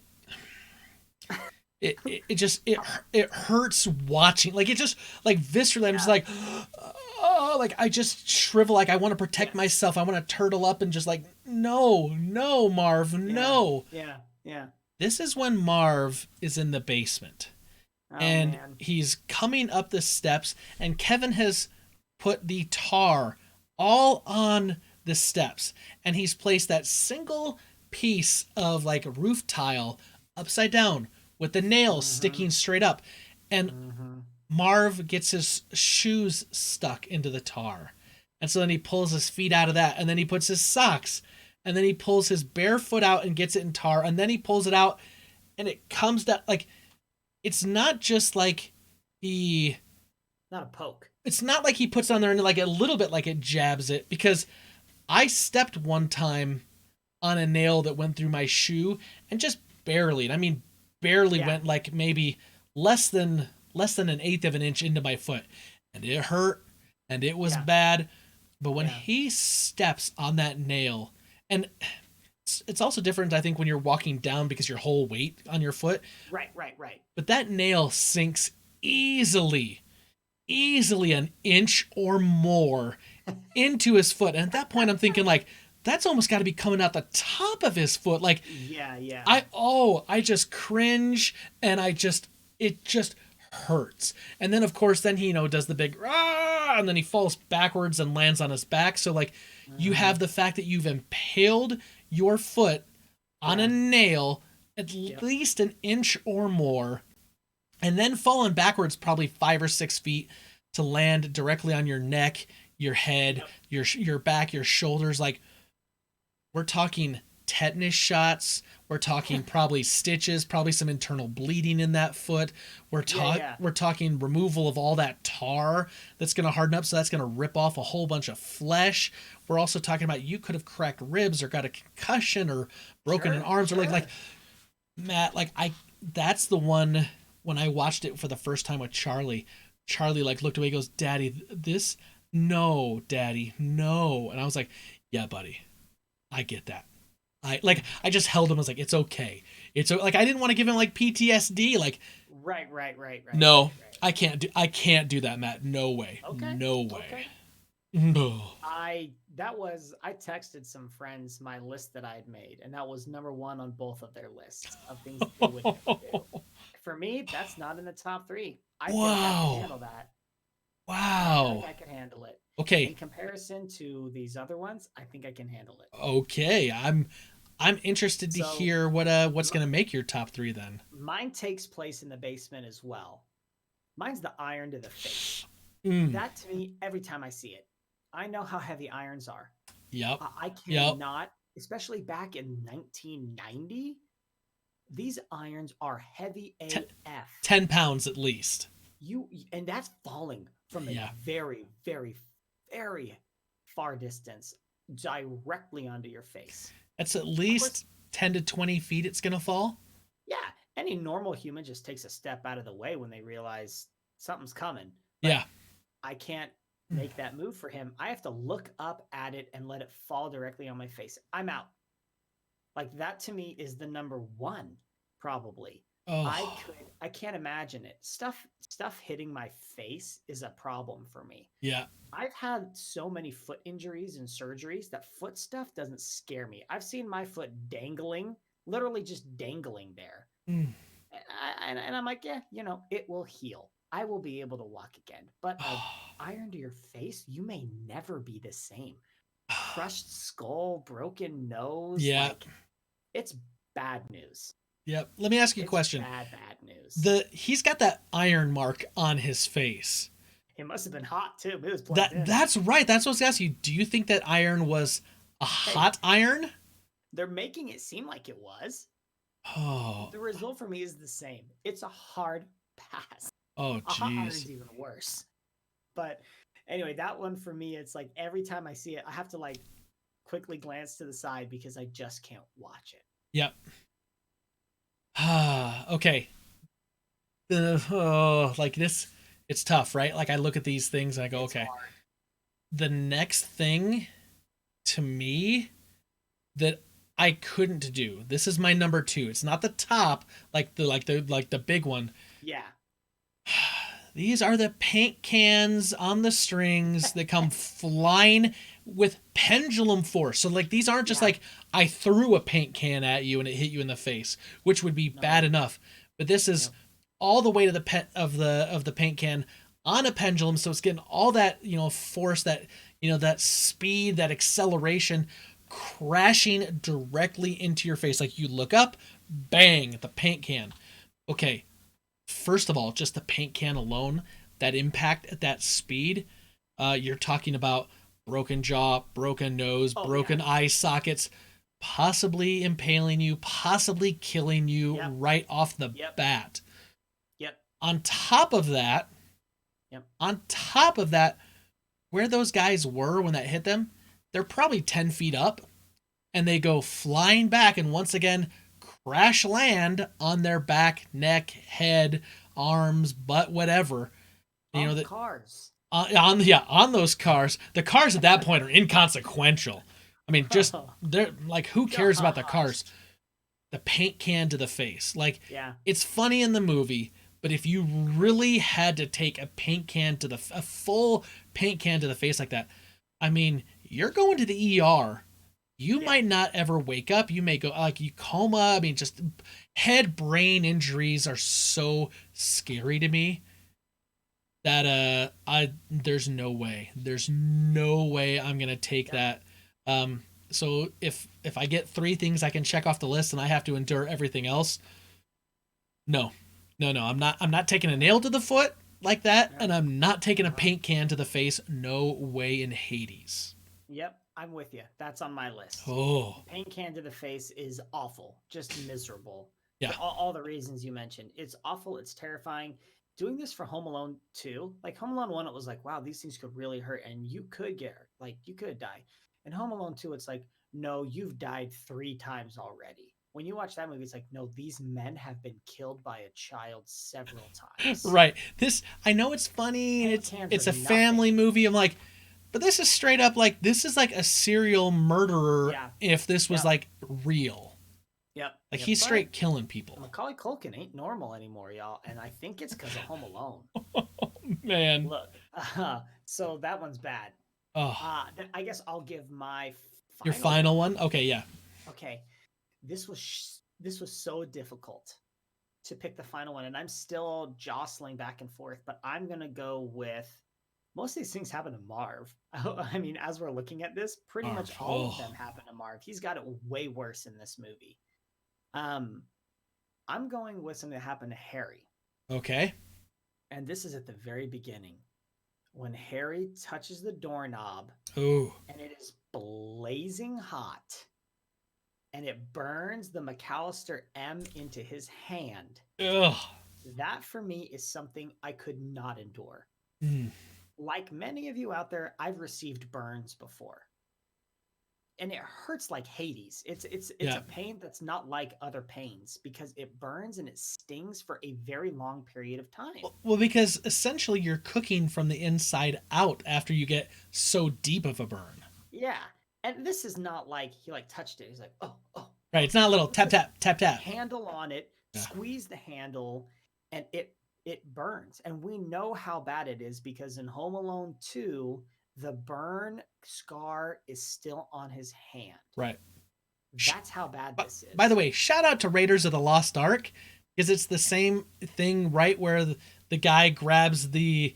hurts watching. Like, it just, like, viscerally, I'm just like, oh, like, I just shrivel. Like, I want to protect myself. I want to turtle up and just like, no, Marv, no. Yeah. This is when Marv is in the basement. Oh, And man. he's coming up the steps, and Kevin has put the tar all on the steps, and he's placed that single piece of like roof tile upside down with the nails sticking straight up, and Marv gets his shoes stuck into the tar, and so then he pulls his feet out of that, and then he puts his socks, and then he pulls his bare foot out and gets it in tar, and then he pulls it out, and it comes down. Like, it's not just like Not a poke. it's not like he puts it on there and like a little bit like it jabs it, because I stepped one time on a nail that went through my shoe and just barely, and I mean barely, went like maybe less than an eighth of an inch into my foot, and it hurt and it was bad. But when he steps on that nail, and it's also different, I think, when you're walking down because your whole weight on your foot. Right. But that nail sinks easily an inch or more into his foot. And at that point, I'm thinking, like, that's almost got to be coming out the top of his foot. Like, Yeah. I just cringe, and it just hurts. And then of course, then he, does the big "Rah!" and then he falls backwards and lands on his back. So like, you have the fact that you've impaled your foot on a nail at least an inch or more, and then fallen backwards probably 5 or 6 feet to land directly on your neck, your head, your back, your shoulders. Like, we're talking tetanus shots. We're talking probably stitches, probably some internal bleeding in that foot. We're talking removal of all that tar that's going to harden up, so that's going to rip off a whole bunch of flesh. We're also talking about you could have cracked ribs or got a concussion or broken an arms or like Matt, like that's the one when I watched it for the first time with Charlie like looked away, goes, "Daddy, no, Daddy, no." And I was like, "Yeah, buddy, I get that." I just held him. I was like, "It's okay. It's like," I didn't want to give him like PTSD. Like, right. No, I can't do that, Matt. No way. Okay. No way. Okay. No. I texted some friends my list that I had made, and that was number 1 on both of their lists of things that they would never do. For me, that's not in the top 3. I think I can handle that. Wow. I think I can handle it. Okay. In comparison to these other ones, I think I can handle it. Okay. I'm interested to hear what's going to make your top 3 then. Mine takes place in the basement as well. Mine's the iron to the face. That to me, every time I see it, I know how heavy irons are. Yep. I cannot, especially back in 1990, these irons are heavy AF. 10 pounds at least. And that's falling from a very, very, very far distance directly onto your face. That's at least 10 to 20 feet it's going to fall. Yeah. Any normal human just takes a step out of the way when they realize something's coming. But I can't make that move for him. I have to look up at it and let it fall directly on my face. I'm out. Like, that to me is the number 1, probably. Oh. I can't imagine it. Stuff hitting my face is a problem for me. Yeah. I've had so many foot injuries and surgeries that foot stuff doesn't scare me. I've seen my foot dangling, literally just dangling there. And I'm like, yeah, it will heal. I will be able to walk again. But iron to your face, you may never be the same. Crushed skull, broken nose. Yeah. Like, it's bad news. Yep. Let me ask you a question. Bad news. He's got that iron mark on his face. It must have been hot too. It was that's right. That's what I was asking you. Do you think that iron was a hot iron? They're making it seem like it was. Oh. The result for me is the same. It's a hard pass. Oh, a hot iron's jeez. even worse. But anyway, that one for me, it's like every time I see it, I have to like quickly glance to the side because I just can't watch it. Yep. Okay. Like this, it's tough, right? Like I look at these things and I go, okay. Hard. The next thing to me that I couldn't do. This is my number 2. It's not the top, like the big one. Yeah. These are the paint cans on the strings that come flying with pendulum force. So like these aren't just like I threw a paint can at you and it hit you in the face, which would be bad enough. But this is all the way to the of the paint can on a pendulum, so it's getting all that, force, that that speed, that acceleration crashing directly into your face. Like you look up, bang, the paint can. Okay. First of all, just the paint can alone, that impact at that speed, you're talking about broken jaw, broken nose, broken eye sockets, possibly impaling you, possibly killing you right off the bat. Yep. On top of that, where those guys were when that hit them, they're probably 10 feet up, and they go flying back and once again crash land on their back, neck, head, arms, butt, whatever. Cars. On those cars. The cars at that point are inconsequential. I mean, just they're like, who cares about the cars? The paint can to the face. Like, it's funny in the movie, but if you really had to take a full paint can to the face like that, I mean, you're going to the ER. you might not ever wake up. You may go like you coma. I mean, just head brain injuries are so scary to me that there's no way I'm gonna take that. So if I get 3 things I can check off the list and I have to endure everything else, no, I'm not taking a nail to the foot like that, and I'm not taking a paint can to the face. No way in Hades. Yep, I'm with you. That's on my list. Oh, Paint can to the face is awful, just miserable. Yeah. For all the reasons you mentioned. It's awful. It's terrifying. Doing this for Home Alone 2, like Home Alone 1, it was like, wow, these things could really hurt and you could get hurt. Like you could die. And Home Alone 2, it's like, no, you've died 3 times already. When you watch that movie, it's like, no, these men have been killed by a child several times. right. This, I know it's funny. Paint It's cans it's are a family movie. I'm like, but this is straight up like this is like a serial murderer. Yeah. If this was Yeah. like real, Yep. like Yep. he's But straight killing people. Macaulay Culkin ain't normal anymore, y'all. And I think it's because of Home Alone. Man, Look, so that one's bad. oh, Then I guess I'll give my your final one. Okay, yeah. Okay, this was so difficult to pick the final one, and I'm still jostling back and forth. But I'm gonna go with most of these things happen to Marv. I mean, as we're looking at this, pretty much Marv, all of oh. them happen to Marv. He's got it way worse in this movie. I'm going with something that happened to Harry, Okay. and this is at the very beginning when Harry touches the doorknob Ooh. and it is blazing hot and it burns the McAllister M into his hand. Ugh. That for me is something I could not endure. Mm. Like many of you out there, I've received burns before. And it hurts like Hades. It's Yeah. a pain that's not like other pains because it burns and it stings for a very long period of time. Well, because essentially you're cooking from the inside out after you get so deep of a burn. Yeah. And this is not like he like touched it. He's like, oh. Right. It's not a little tap tap tap tap. Handle on it, Yeah. squeeze the handle, and it burns. And we know how bad it is because in Home Alone 2, the burn scar is still on his hand. Right. That's how bad this is. By the way, shout out to Raiders of the Lost Ark because it's the same thing, right? Where the guy grabs the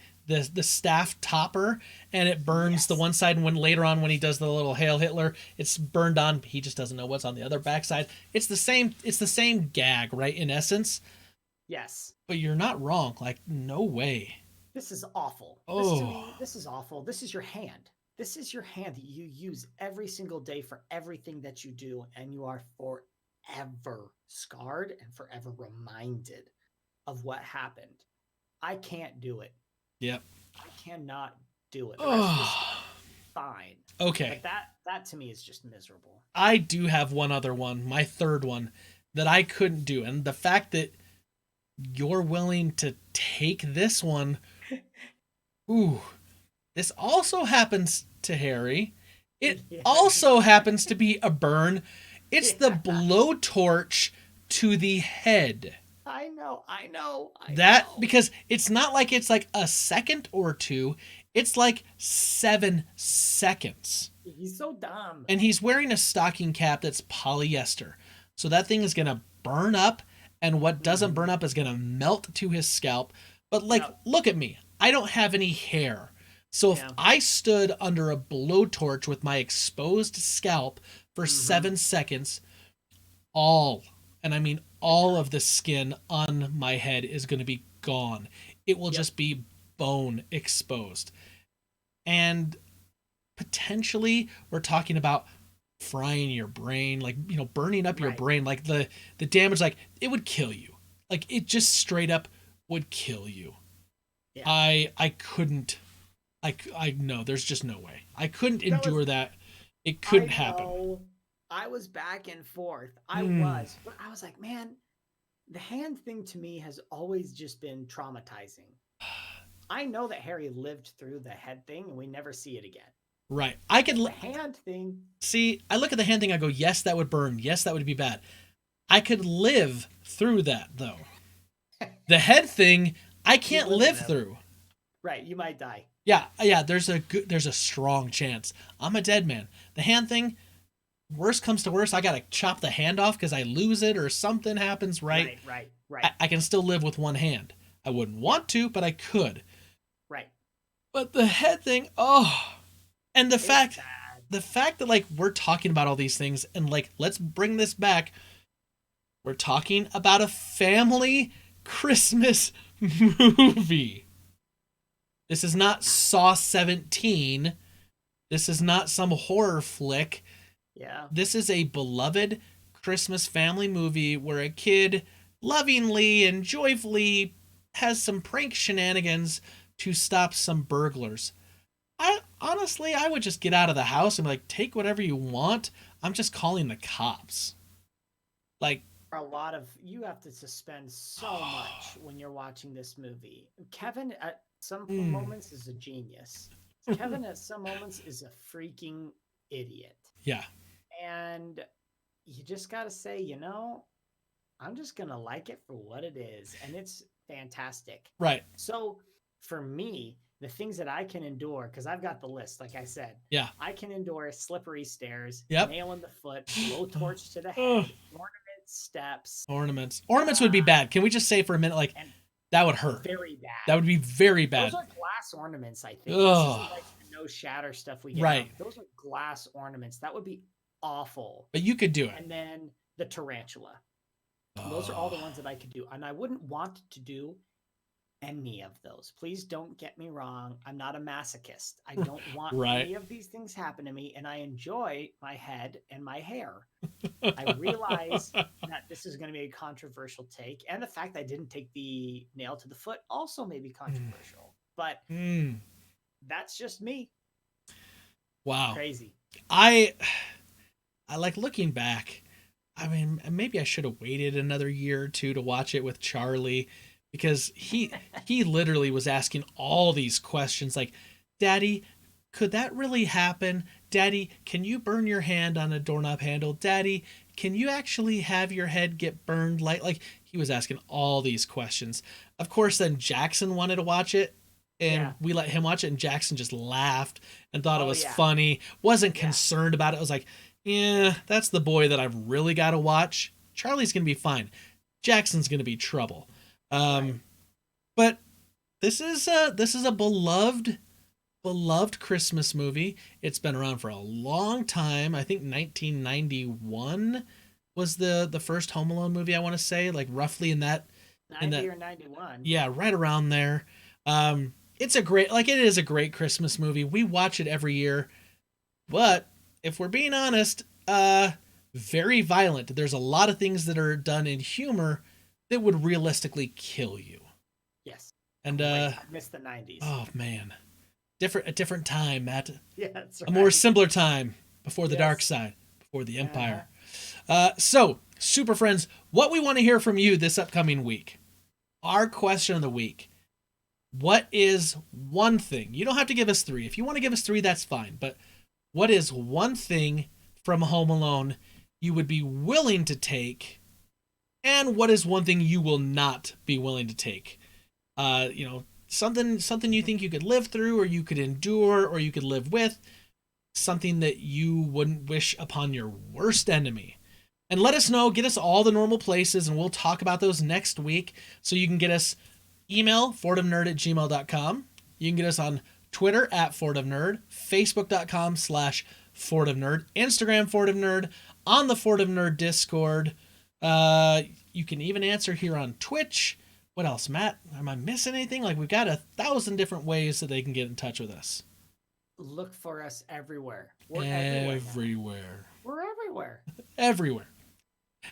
staff topper and it burns the Yes. one side, and when later on when he does the little Hail Hitler, it's burned on. He just doesn't know what's on the other backside. It's the same gag, right? In essence, Yes. but you're not wrong. Like no way. This is awful. Oh. This is awful. This is your hand. This is your hand that you use every single day for everything that you do, and you are forever scarred and forever reminded of what happened. I can't do it. Yep. I cannot do it. The rest of this Oh. is fine. Okay. But that to me is just miserable. I do have one other one, my third one, that I couldn't do. And the fact that you're willing to take this one, ooh, this also happens to Harry. It Yeah. also happens to be a burn. It's the Yeah. blowtorch to the head. I know. That, because it's not like it's like a second or two, it's like 7 seconds. He's so dumb. And he's wearing a stocking cap that's polyester. So that thing is going to burn up, and what doesn't burn up is going to melt to his scalp. But like, Yep. look at me. I don't have any hair. So if Yeah. I stood under a blowtorch with my exposed scalp for 7 seconds, all of the skin on my head is going to be gone. It will Yep. just be bone exposed. And potentially we're talking about frying your brain, like, burning up your Right. brain, like the damage, like it would kill you. Like it just straight up would kill you. Yeah. I couldn't, I no, there's just no way. I couldn't That was- endure that. It couldn't I happen. know. I was back and forth. But I was like, man, the hand thing to me has always just been traumatizing. I know that Harry lived through the head thing and we never see it again. Right. I could The hand thing, see, I look at the hand thing, I go, yes, that would burn. Yes, that would be bad. I could live through that though. The head thing, I can't live live in through. right? You might die. Yeah, there's a strong chance. I'm a dead man. The hand thing, worst comes to worst, I gotta chop the hand off because I lose it or something happens, right? Right. I can still live with one hand. I wouldn't want to, but I could. Right. But the head thing, oh, and the It's fact bad. that like we're talking about all these things and like let's bring this back. We're talking about a family Christmas movie. This is not Saw 17. This is not some horror flick. Yeah. This is a beloved Christmas family movie where a kid lovingly and joyfully has some prank shenanigans to stop some burglars. I honestly, I would just get out of the house and be like, take whatever you want. I'm just calling the cops. Like, A lot of you have to suspend so much when you're watching this movie. Kevin at some moments is a genius. Kevin at some moments is a freaking idiot. yeah, And you just got to say, I'm just going to like it for what it is. And it's fantastic. right. So for me, the things that I can endure, because I've got the list, like I said, Yeah. I can endure slippery stairs, Yep. nail in the foot, blowtorch to the Ugh. head, ornament steps, Ornaments. Ornaments would be bad. Can we just say for a minute, like, and that would hurt. very bad. That would be very bad. Those are glass ornaments, I think. This Ugh. isn't like the no shatter stuff we get. Right. Those are glass ornaments. That would be awful. But you could do it. And then the tarantula. Those are all the ones that I could do. And I wouldn't want to do any of those. Please don't get me wrong. I'm not a masochist. I don't want Right. any of these things happen to me. And I enjoy my head and my hair. I realize that this is going to be a controversial take. And the fact that I didn't take the nail to the foot also may be controversial. But Mm. that's just me. Wow. Crazy. I like looking back. I mean, maybe I should have waited another year or two to watch it with Charlie because he literally was asking all these questions like, "Daddy, could that really happen? Daddy, can you burn your hand on a doorknob handle? Daddy, can you actually have your head get burned like he was asking all these questions. Of course, then Jackson wanted to watch it. And Yeah. we let him watch it, and Jackson just laughed and thought it Oh, was yeah. funny. Wasn't Yeah. concerned about it. Was like, yeah, that's the boy that I've really got to watch. Charlie's gonna be fine. Jackson's gonna be trouble. Right. But this is a beloved Christmas movie. It's been around for a long time. I think 1991 was the first Home Alone movie. I want to say, like roughly in that. 90 or 91. Yeah, right around there. It is a great Christmas movie. We watch it every year. But if we're being honest, very violent. There's a lot of things that are done in humor that would realistically kill you. Yes. And Wait, I missed the 90s. oh man. A different time, Matt. Yeah, that's A right. more simpler time before the dark Yes. side, before the empire. So, Super Friends, what we want to hear from you this upcoming week. Our question of the week. What is one thing? You don't have to give us 3. If you want to give us 3, that's fine. But what is one thing from Home Alone you would be willing to take? And what is one thing you will not be willing to take? Something you think you could live through, or you could endure, or you could live with. Something that you wouldn't wish upon your worst enemy. And let us know, get us all the normal places, and we'll talk about those next week. So you can get us email, fordofnerd@gmail.com. You can get us on Twitter @FordofNerd, Facebook.com/FordofNerd, Instagram FordofNerd, on the Ford of Nerd Discord. You can even answer here on Twitch. What else, Matt? Am I missing anything? Like, we've got 1,000 different ways that they can get in touch with us. Look for us everywhere. We're everywhere. now. Everywhere. We're everywhere. Everywhere.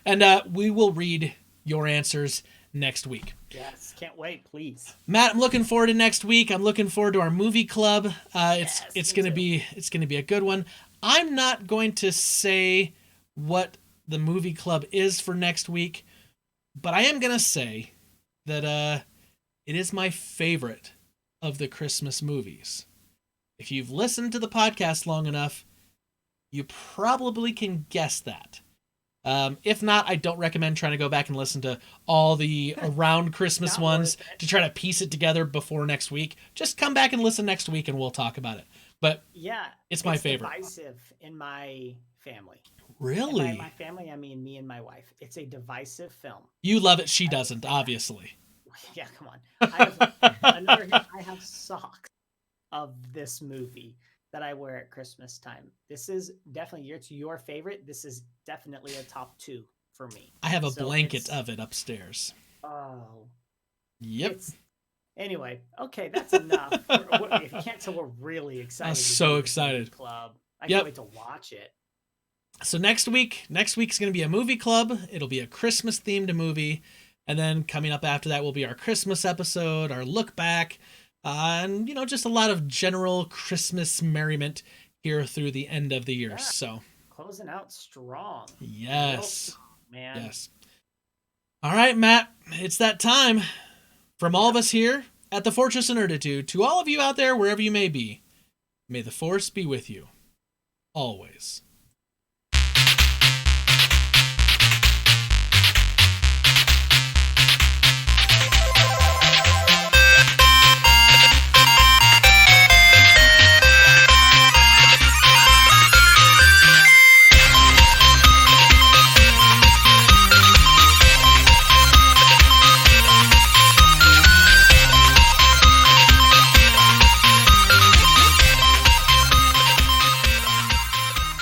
And we will read your answers next week. Yes. Can't wait, please. Matt, I'm looking forward to next week. I'm looking forward to our movie club. It's Yes, gonna me be a good one. I'm not going to say what the movie club is for next week, but I am gonna say that it is my favorite of the Christmas movies. If you've listened to the podcast long enough, you probably can guess that. If not, I don't recommend trying to go back and listen to all the around Christmas Not ones worth it. to try to piece it together before next week. Just come back and listen next week and we'll talk about it. But Yeah. It's my favorite. Divisive in my family. Really? And by my family, I mean me and my wife. It's a divisive film. You love it. She I will doesn't, say that. obviously. Yeah, come on. I have socks of this movie that I wear at Christmas time. This is definitely it's your favorite. This is definitely a top 2 for me. I have a So blanket it's- of it upstairs. Oh, Yep. Anyway, okay, that's enough. If you can't tell, we're really excited. I'm to so do this excited. movie club. I Yep. can't wait to watch it. So next week's going to be a movie club. It'll be a Christmas themed movie. And then coming up after that will be our Christmas episode, our look back, and, just a lot of general Christmas merriment here through the end of the year. Yeah. So, Closing out strong. Real yes. strong, man. Yes. All right, Matt, it's that time. From all of us here at the Fortress of Nerditude, to all of you out there, wherever you may be, may the Force be with you. Always.